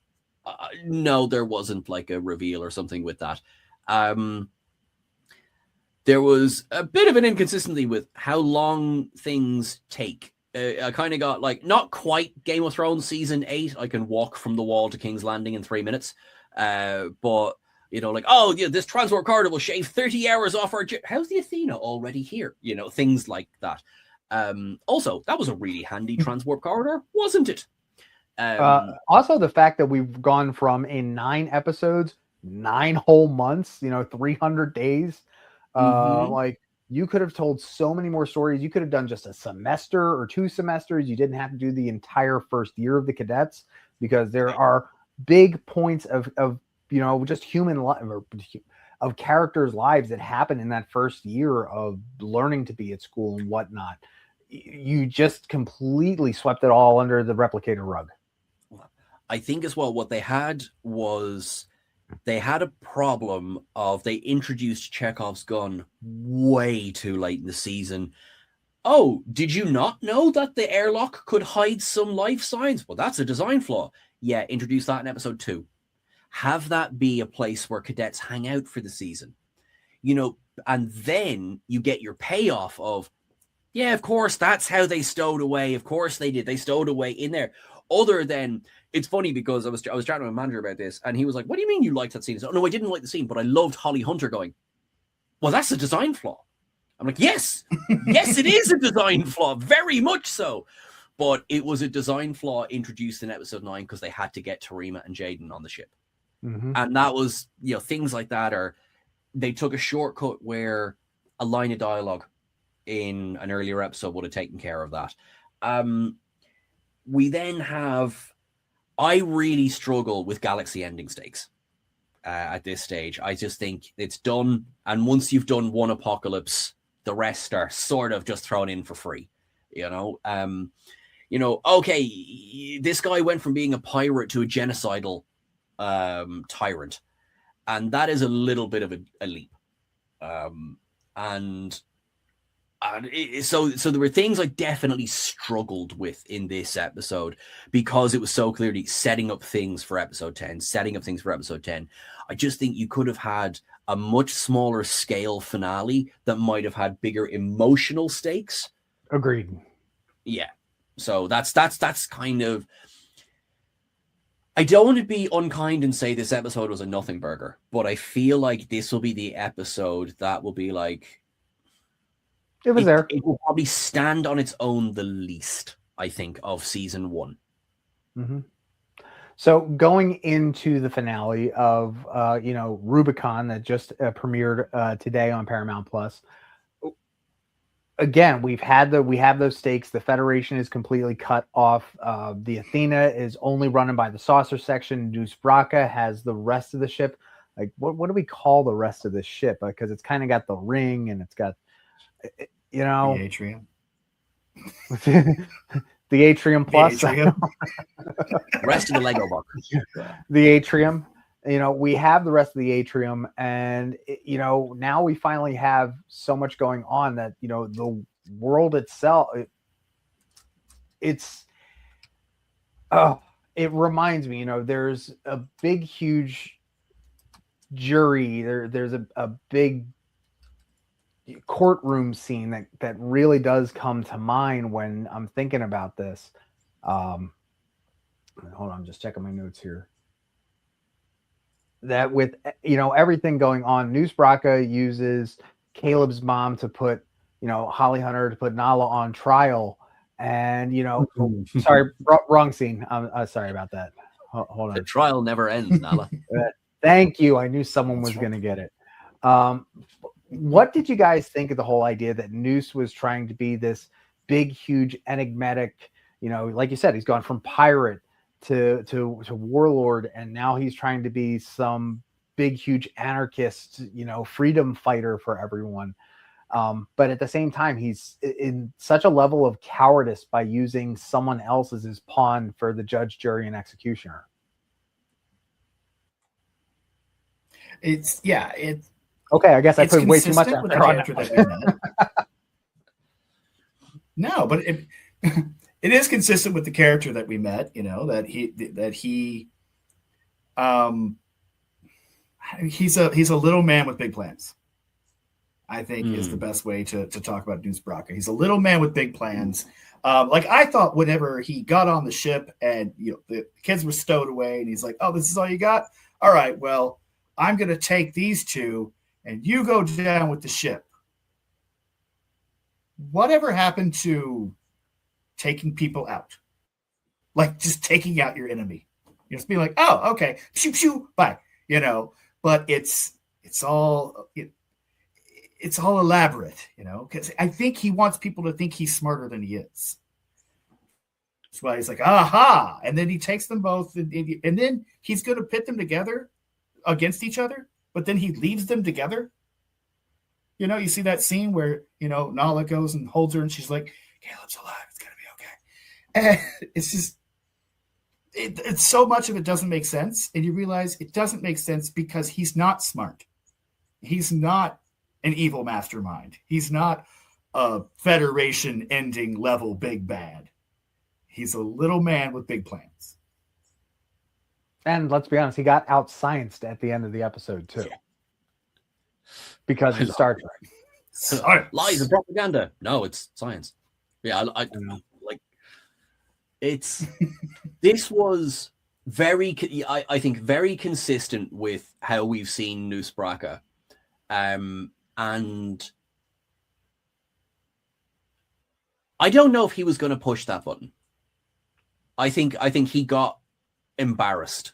no, there wasn't like a reveal or something with that. There was a bit of an inconsistency with how long things take. I kind of got like, not quite Game of Thrones season 8. I can walk from the wall to King's Landing in 3 minutes. But, like, oh, yeah, this transport corridor will shave 30 hours off our... How's the Athena already here? Things like that. Also, that was a really handy transport corridor, wasn't it? Also, the fact that we've gone from in 9 episodes, 9 whole months, 300 days. Like, you could have told so many more stories. You could have done just a semester or 2 semesters. You didn't have to do the entire first year of the cadets, because there are big points of just human life, of characters' lives that happen in that first year of learning to be at school and whatnot. You just completely swept it all under the replicator rug. I think as well, what they had was, they had a problem of, they introduced Chekhov's gun way too late in the season. Oh, did you not know that the airlock could hide some life signs? Well, that's a design flaw. Yeah, introduce that in episode 2. Have that be a place where cadets hang out for the season. And then you get your payoff of, yeah, of course, that's how they stowed away. Of course they did. They stowed away in there. Other than, it's funny because I was chatting to my manager about this, and he was like, what do you mean you liked that scene? So, no, I didn't like the scene, but I loved Holly Hunter going, well, that's a design flaw. I'm like, yes, yes, it is a design flaw, very much so. But it was a design flaw introduced in episode 9 because they had to get Tarima and Jaden on the ship. And that was, things like that, or they took a shortcut where a line of dialogue in an earlier episode would have taken care of that. We then have, I really struggle with galaxy ending stakes at this stage. I just think it's done. And once you've done one apocalypse, the rest are sort of just thrown in for free, okay, this guy went from being a pirate to a genocidal tyrant. And that is a little bit of a leap. So there were things I definitely struggled with in this episode because it was so clearly setting up things for episode 10. I just think you could have had a much smaller scale finale that might have had bigger emotional stakes. Agreed. Yeah. So that's kind of, I don't want to be unkind and say this episode was a nothing burger, but I feel like this will be the episode that will be like, it was there. It will probably stand on its own the least, I think, of season 1. So going into the finale of, Rubicon that just premiered today on Paramount Plus. Again, we have those stakes. The Federation is completely cut off. The Athena is only running by the saucer section. Deuce Braca has the rest of the ship. Like, what do we call the rest of the ship? Because it's kind of got the ring and it's got, the atrium. The atrium plus. The rest of the Lego box. The atrium. We have the rest of the atrium, and now we finally have so much going on that the world itself. Oh, it reminds me, there's a big, huge jury. There's a big courtroom scene that really does come to mind when I'm thinking about this. Hold on, I'm just checking my notes here. That with everything going on, Noose Braca uses Caleb's mom to put Holly Hunter to put Nala on trial, and sorry, wrong scene. I'm sorry about that. Hold on. The trial never ends, Nala. Thank you. I knew someone was going to get it. What did you guys think of the whole idea that Noose was trying to be this big, huge, enigmatic, like you said, he's gone from pirate to warlord, and now he's trying to be some big, huge anarchist, freedom fighter for everyone. But at the same time, he's in such a level of cowardice by using someone else as his pawn for the judge, jury, and executioner. Okay, I guess I put way too much out there on that. No, but it is consistent with the character that we met. He's a little man with big plans. I think is the best way to talk about Noose Braca. He's a little man with big plans. Like I thought, whenever he got on the ship and the kids were stowed away, and he's like, "Oh, this is all you got? All right, well, I'm going to take these two, and you go down with the ship." Whatever happened to taking people out? Like just taking out your enemy. Just being like, "Oh, okay, shoo shoo, bye." But it's all elaborate, because I think he wants people to think he's smarter than he is. That's why he's like, "Aha!" And then he takes them both, and then he's going to pit them together against each other, but then he leaves them together. You see that scene where, Nala goes and holds her and she's like, "Caleb's alive. It's going to be okay." And it's just, it's so much of it doesn't make sense. And you realize it doesn't make sense because he's not smart. He's not an evil mastermind. He's not a Federation ending level big bad. He's a little man with big plans. And let's be honest, he got out-scienced at the end of the episode, too. Yeah. Because it's Star Trek. Science. Lies and propaganda. No, it's science. Yeah, I like it's. This was I think, very consistent with how we've seen Noose Braca. And I don't know if he was going to push that button. I think he got embarrassed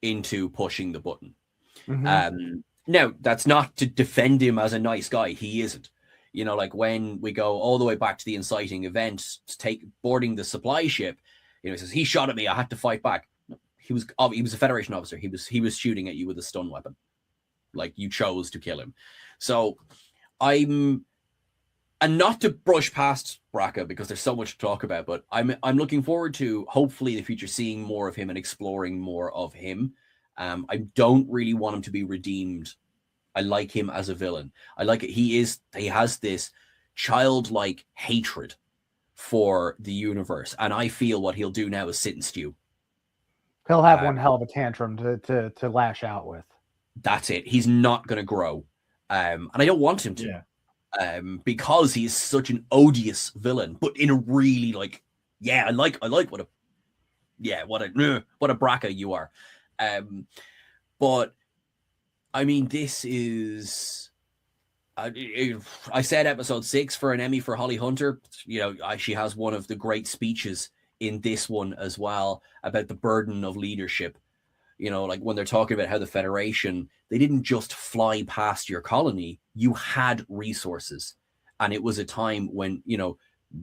into pushing the button. Mm-hmm. Now, that's not to defend him as a nice guy. He isn't. Like when we go all the way back to the inciting event, boarding the supply ship, he says, "He shot at me. I had to fight back." He was a Federation officer. He was shooting at you with a stun weapon. Like, you chose to kill him. So and not to brush past Braca because there's so much to talk about, but I'm looking forward to hopefully in the future seeing more of him and exploring more of him. I don't really want him to be redeemed. I like him as a villain. I like it. He has this childlike hatred for the universe, and I feel what he'll do now is sit and stew. He'll have one hell of a tantrum to lash out with. That's it. He's not going to grow, and I don't want him to, because he's such an odious villain. But in a really I like what a Braca you are. But I mean, this is. I said episode 6 for an Emmy for Holly Hunter. She has one of the great speeches in this one as well about the burden of leadership. Like when they're talking about how the Federation, they didn't just fly past your colony. You had resources. And it was a time when,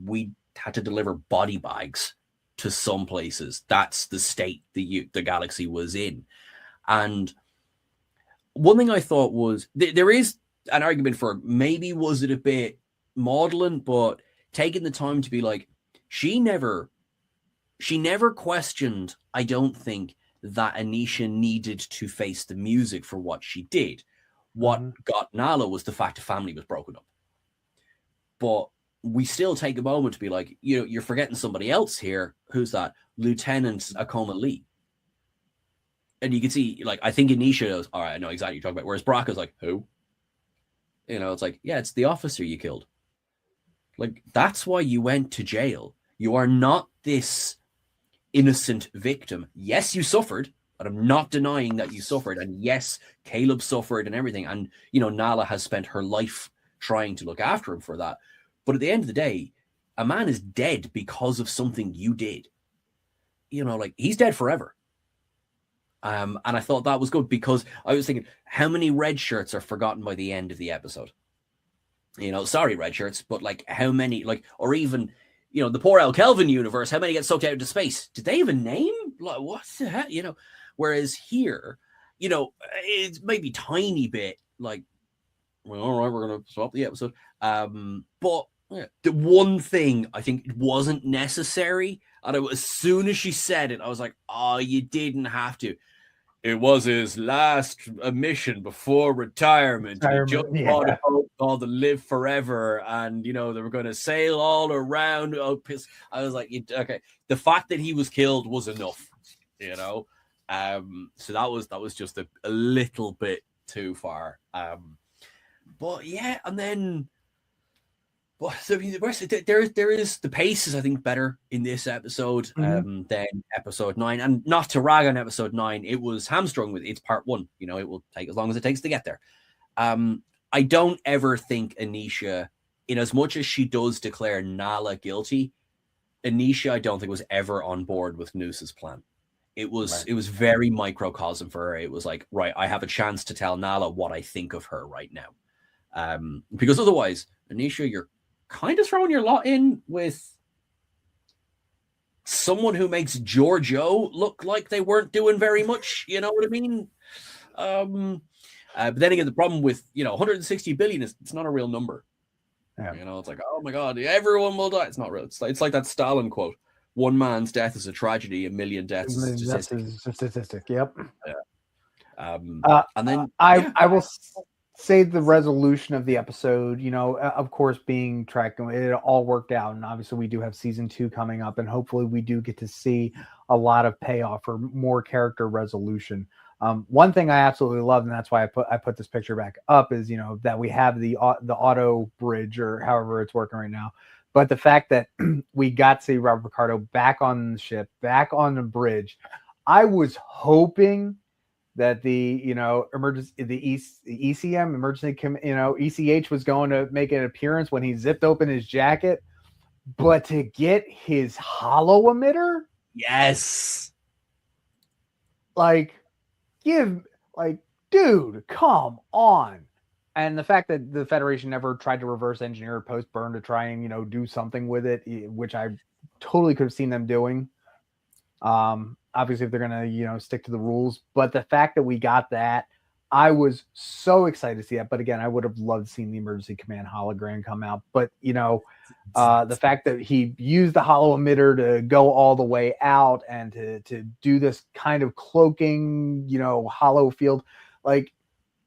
we had to deliver body bags to some places. That's the state the galaxy was in. And one thing I thought was, there is an argument for maybe was it a bit maudlin, but taking the time to be like, she never questioned, I don't think, that Anisha needed to face the music for what she did. What got Nala was the fact the family was broken up. But we still take a moment to be like, you know, you're forgetting somebody else here. Who's that? Lieutenant Akoma Lee. And you can see, like, I think Anisha knows, all right, I know exactly what you're talking about. Whereas Brock is like, who? You know, it's like, yeah, it's the officer you killed. Like, that's why you went to jail. You are not this innocent victim. Yes, you suffered, but I'm not denying that you suffered. And yes, Caleb suffered and everything. And, you know, Nala has spent her life trying to look after him for that. But at the end of the day, a man is dead because of something you did. You know, like, he's dead forever. And I thought that was good because I was thinking, how many red shirts are forgotten by the end of the episode? You know, sorry, red shirts, but like how many, like, or even, you know, the poor Al Kelvin universe, how many get sucked out into space? Did they have a name? Like, what the heck? You know, whereas here, you know, it's maybe tiny bit like, well, all right, we're going to swap the episode. But yeah, the one thing I think it wasn't necessary, and as soon as she said it, I was like, oh, you didn't have to. It was his last mission before retirement. He just bought a boat called the Live Forever, and you know they were going to sail all around. Oh, piss! I was like, okay. The fact that he was killed was enough, you know. So that was just a little bit too far. But yeah, and then. But I mean, there is the pace is, I think, better in this episode than episode 9. And not to rag on episode 9, it was hamstrung with it's part 1. You know, it will take as long as it takes to get there. I don't ever think Anisha, in as much as she does declare Nala guilty, Anisha, I don't think was ever on board with Noose's plan. It was very microcosm for her. It was like, right, I have a chance to tell Nala what I think of her right now. Because otherwise, Anisha, you're kind of throwing your lot in with someone who makes Giorgio look like they weren't doing very much. You know what I mean? But then again, the problem with, you know, 160 billion is it's not a real number. Yeah. You know, it's like, oh my God, everyone will die. It's not real. It's like that Stalin quote: "One man's death is a tragedy, a million deaths is a statistic." Yep. Yeah. And then I will say the resolution of the episode, you know, of course, being tracked, it all worked out. And obviously we do have season 2 coming up, and hopefully we do get to see a lot of payoff or more character resolution. One thing I absolutely love, and that's why I put this picture back up, is, you know, that we have the auto bridge, or however it's working right now. But the fact that we got to see Robert Picardo back on the ship, back on the bridge, I was hoping that the, you know, ECM emergency, you know, ECH was going to make an appearance when he zipped open his jacket, but to get his hollow emitter, yes, like, dude, come on. And the fact that the Federation never tried to reverse engineer post burn to try and, you know, do something with it, which I totally could have seen them doing. Obviously, if they're going to, you know, stick to the rules. But the fact that we got that, I was so excited to see that. But again, I would have loved seeing the emergency command hologram come out. But, you know, the fact that he used the hollow emitter to go all the way out and to do this kind of cloaking, you know, hollow field, like,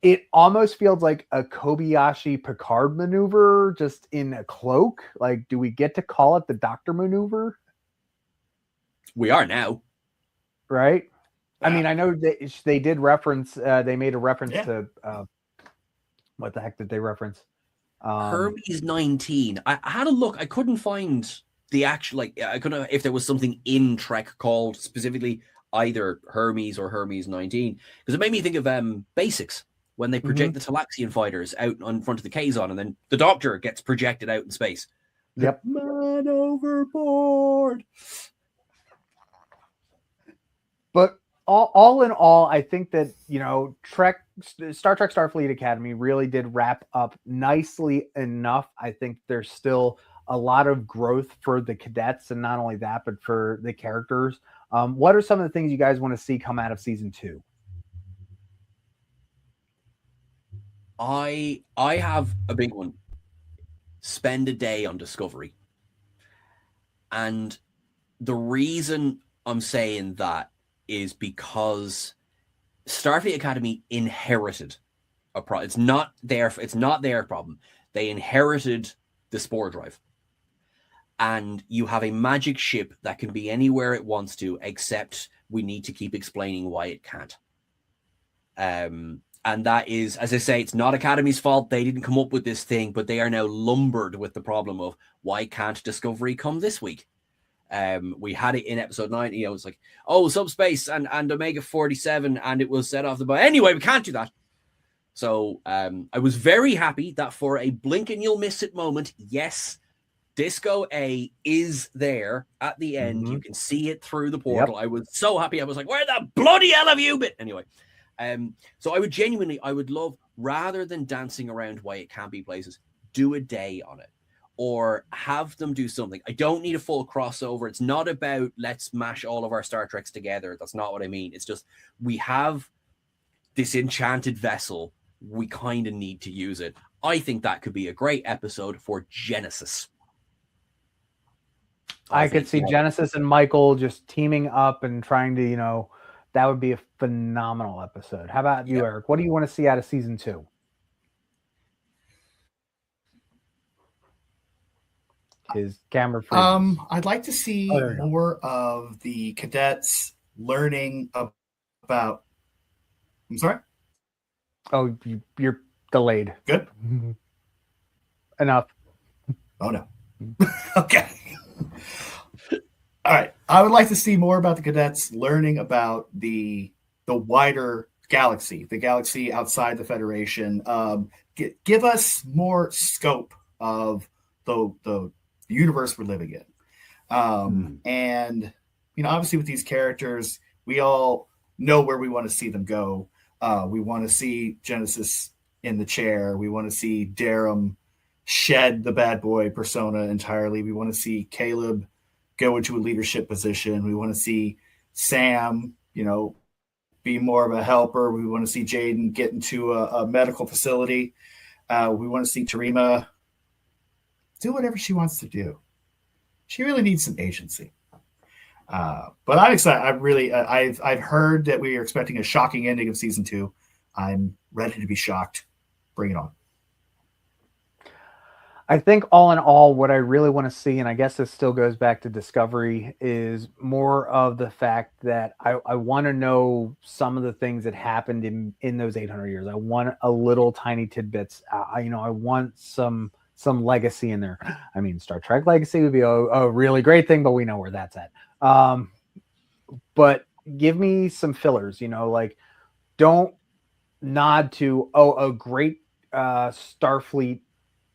it almost feels like a Kobayashi Picard maneuver just in a cloak. Like, do we get to call it the Doctor maneuver? We are now. Right. I mean, I know they did reference, they made a reference to, what the heck did they reference? Hermes 19. I had a look. I couldn't find the actual, like, I couldn't, if there was something in Trek called specifically either Hermes or Hermes 19, because it made me think of Basics, when they project the Talaxian fighters out in front of the Kazon, and then the Doctor gets projected out in space. Yep. Man overboard. But all in all, I think that, you know, Star Trek Starfleet Academy really did wrap up nicely enough. I think there's still a lot of growth for the cadets, and not only that, but for the characters. What are some of the things you guys want to see come out of season 2? I have a big one. Spend a day on Discovery. And the reason I'm saying that is because Starfleet Academy inherited a problem. It's not their problem. They inherited the spore drive. and you have a magic ship that can be anywhere it wants to, except we need to keep explaining why it can't. And that is, as I say, it's not Academy's fault. They didn't come up with this thing, but they are now lumbered with the problem of why can't Discovery come this week? We had it in episode 9. You know, it's like, oh, subspace and Omega 47, and it was set off the boat. Anyway, we can't do that. So I was very happy that for a blink and you'll miss it moment, yes, Disco A is there at the end. You can see it through the portal. I was so happy. I was like, where the bloody hell have you been? Anyway, so I would love, rather than dancing around why it can't be places, do a day on it or have them do something. I don't need a full crossover. It's not about let's mash all of our Star Treks together. That's not what I mean. It's just we have this enchanted vessel. We kind of need to use it. I think that could be a great episode for Genesis. I could see Genesis and Michael just teaming up and trying to, you know, that would be a phenomenal episode. How about you, Eric? What do you want to see out of season 2? His camera freezes. I'd like to see more of the cadets learning about. I'm sorry? Oh, you're delayed. Good. Enough. Oh, no. Okay. All right. I would like to see more about the cadets learning about the wider galaxy, the galaxy outside the Federation. Give us more scope of the universe we're living in. And, you know, obviously with these characters, we all know where we want to see them go. We want to see Genesis in the chair. We want to see Darum shed the bad boy persona entirely. We want to see Caleb go into a leadership position. We want to see Sam, you know, be more of a helper. We want to see Jaden get into a medical facility. We want to see Tarima do whatever she wants to do. She really needs some agency. But I'm excited. I've heard that we are expecting a shocking ending of season 2. I'm ready to be shocked. Bring it on. I think all in all, what I really want to see, and I guess this still goes back to Discovery, is more of the fact that I want to know some of the things that happened in those 800 years. I want a little tiny tidbits. I want some legacy in there. I mean, Star Trek Legacy would be a really great thing, but we know where that's at. But give me some fillers, you know, like don't nod to, a great Starfleet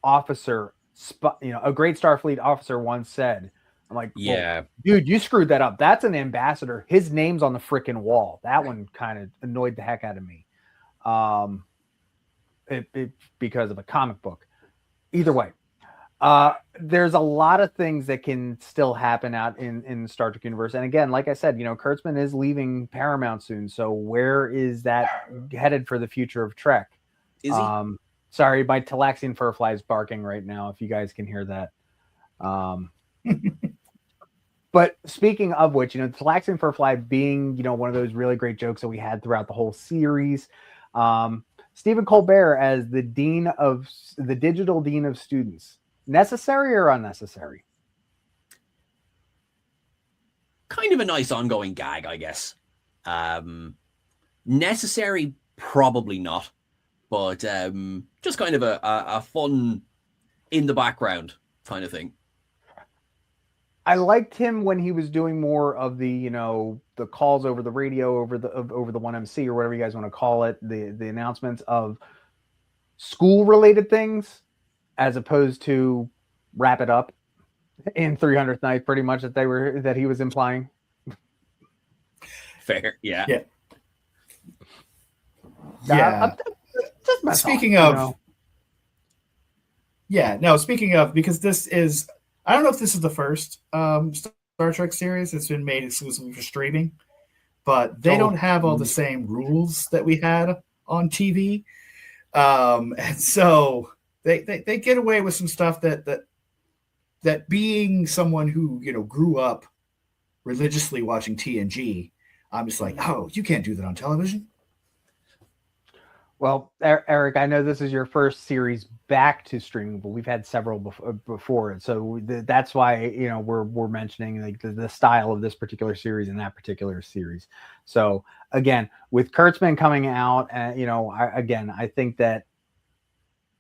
officer, a great Starfleet officer once said. I'm like, well, dude, you screwed that up. That's an ambassador. His name's on the freaking wall. That one kind of annoyed the heck out of me. Because of a comic book. Either way, there's a lot of things that can still happen out in the Star Trek universe. And again, like I said, you know, Kurtzman is leaving Paramount soon. So where is that headed for the future of Trek? Is he? Sorry, my Talaxian furfly is barking right now, if you guys can hear that. But speaking of which, you know, the Talaxian furfly being, you know, one of those really great jokes that we had throughout the whole series. Stephen Colbert as the digital dean of students. Necessary or unnecessary? Kind of a nice ongoing gag, I guess. Necessary, probably not. But just kind of a fun in the background kind of thing. I liked him when he was doing more of the, you know, the calls over the radio, over the 1MC or whatever you guys want to call it, the announcements of school related things, as opposed to wrap it up in 300th Night, pretty much that he was implying. Fair, yeah. Speaking of, because this is, I don't know if this is the first Star Trek series that's been made exclusively for streaming, but they don't have all the same rules that we had on TV. And so they get away with some stuff that being someone who, you know, grew up religiously watching TNG, I'm just like, oh, you can't do that on television. Well, Eric, I know this is your first series back to streaming, but we've had several before it, so that's why we're mentioning like the style of this particular series and that particular series. So again, with Kurtzman coming out, I think that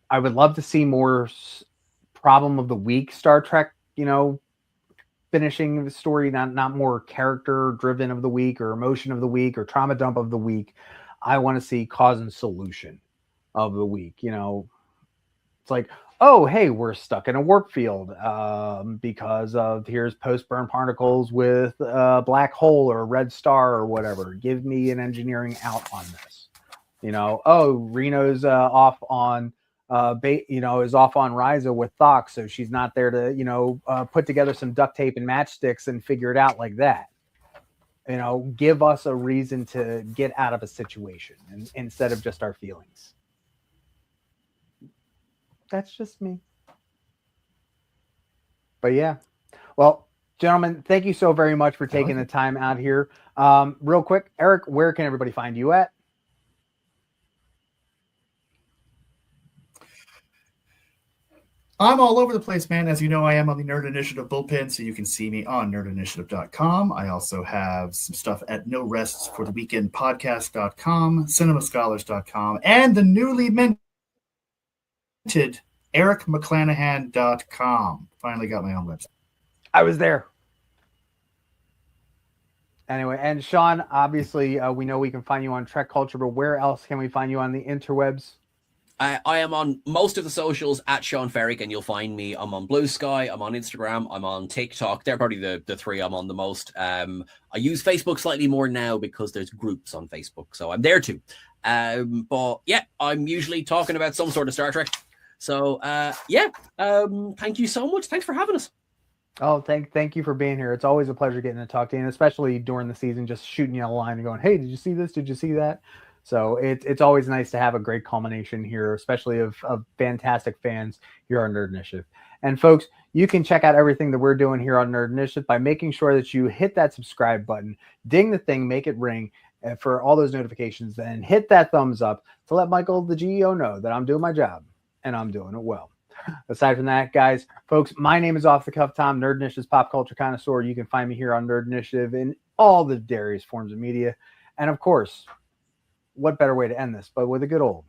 I would love to see more problem of the week Star Trek, finishing the story, not more character driven of the week or emotion of the week or trauma dump of the week. I want to see cause and solution of the week. It's like, oh, hey, we're stuck in a warp field because of here's post-burn particles with a black hole or a red star or whatever. Give me an engineering out on this. Oh, Reno's off on is off on Risa with Thox, so she's not there to put together some duct tape and matchsticks and figure it out like that. Give us a reason to get out of a situation instead of just our feelings. That's just me. But yeah. Well, gentlemen, thank you so very much for taking the time out here. Real quick, Eric, where can everybody find you at? I'm all over the place, man. As you know, I am on the Nerd Initiative bullpen, so you can see me on nerdinitiative.com. I also have some stuff at No Rests for the Weekend podcast.com, cinemascholars.com, and the newly minted ericmcclanahan.com. Finally got my own website. I was there. Anyway, and Sean, obviously, we know we can find you on Trek Culture, but where else can we find you on the interwebs? I am on most of the socials at Sean Ferrick, and you'll find me. I'm on Blue Sky, I'm on Instagram, I'm on TikTok. They're probably the three I'm on the most. I use Facebook slightly more now because there's groups on Facebook, so I'm there too. But yeah, I'm usually talking about some sort of Star Trek. So thank you so much. Thanks for having us. Oh, thank you for being here. It's always a pleasure getting to talk to you, and especially during the season, just shooting you a line and going, hey, did you see this? Did you see that? So it's always nice to have a great culmination here, especially of fantastic fans here on Nerd Initiative. And folks, you can check out everything that we're doing here on Nerd Initiative by making sure that you hit that subscribe button, ding the thing, make it ring for all those notifications, and hit that thumbs up to let Michael, the GEO, know that I'm doing my job and I'm doing it well. Aside from that, guys, folks, my name is Off the Cuff Tom, Nerd Initiative's pop culture connoisseur. You can find me here on Nerd Initiative in all the various forms of media. And of course, what better way to end this but with a good old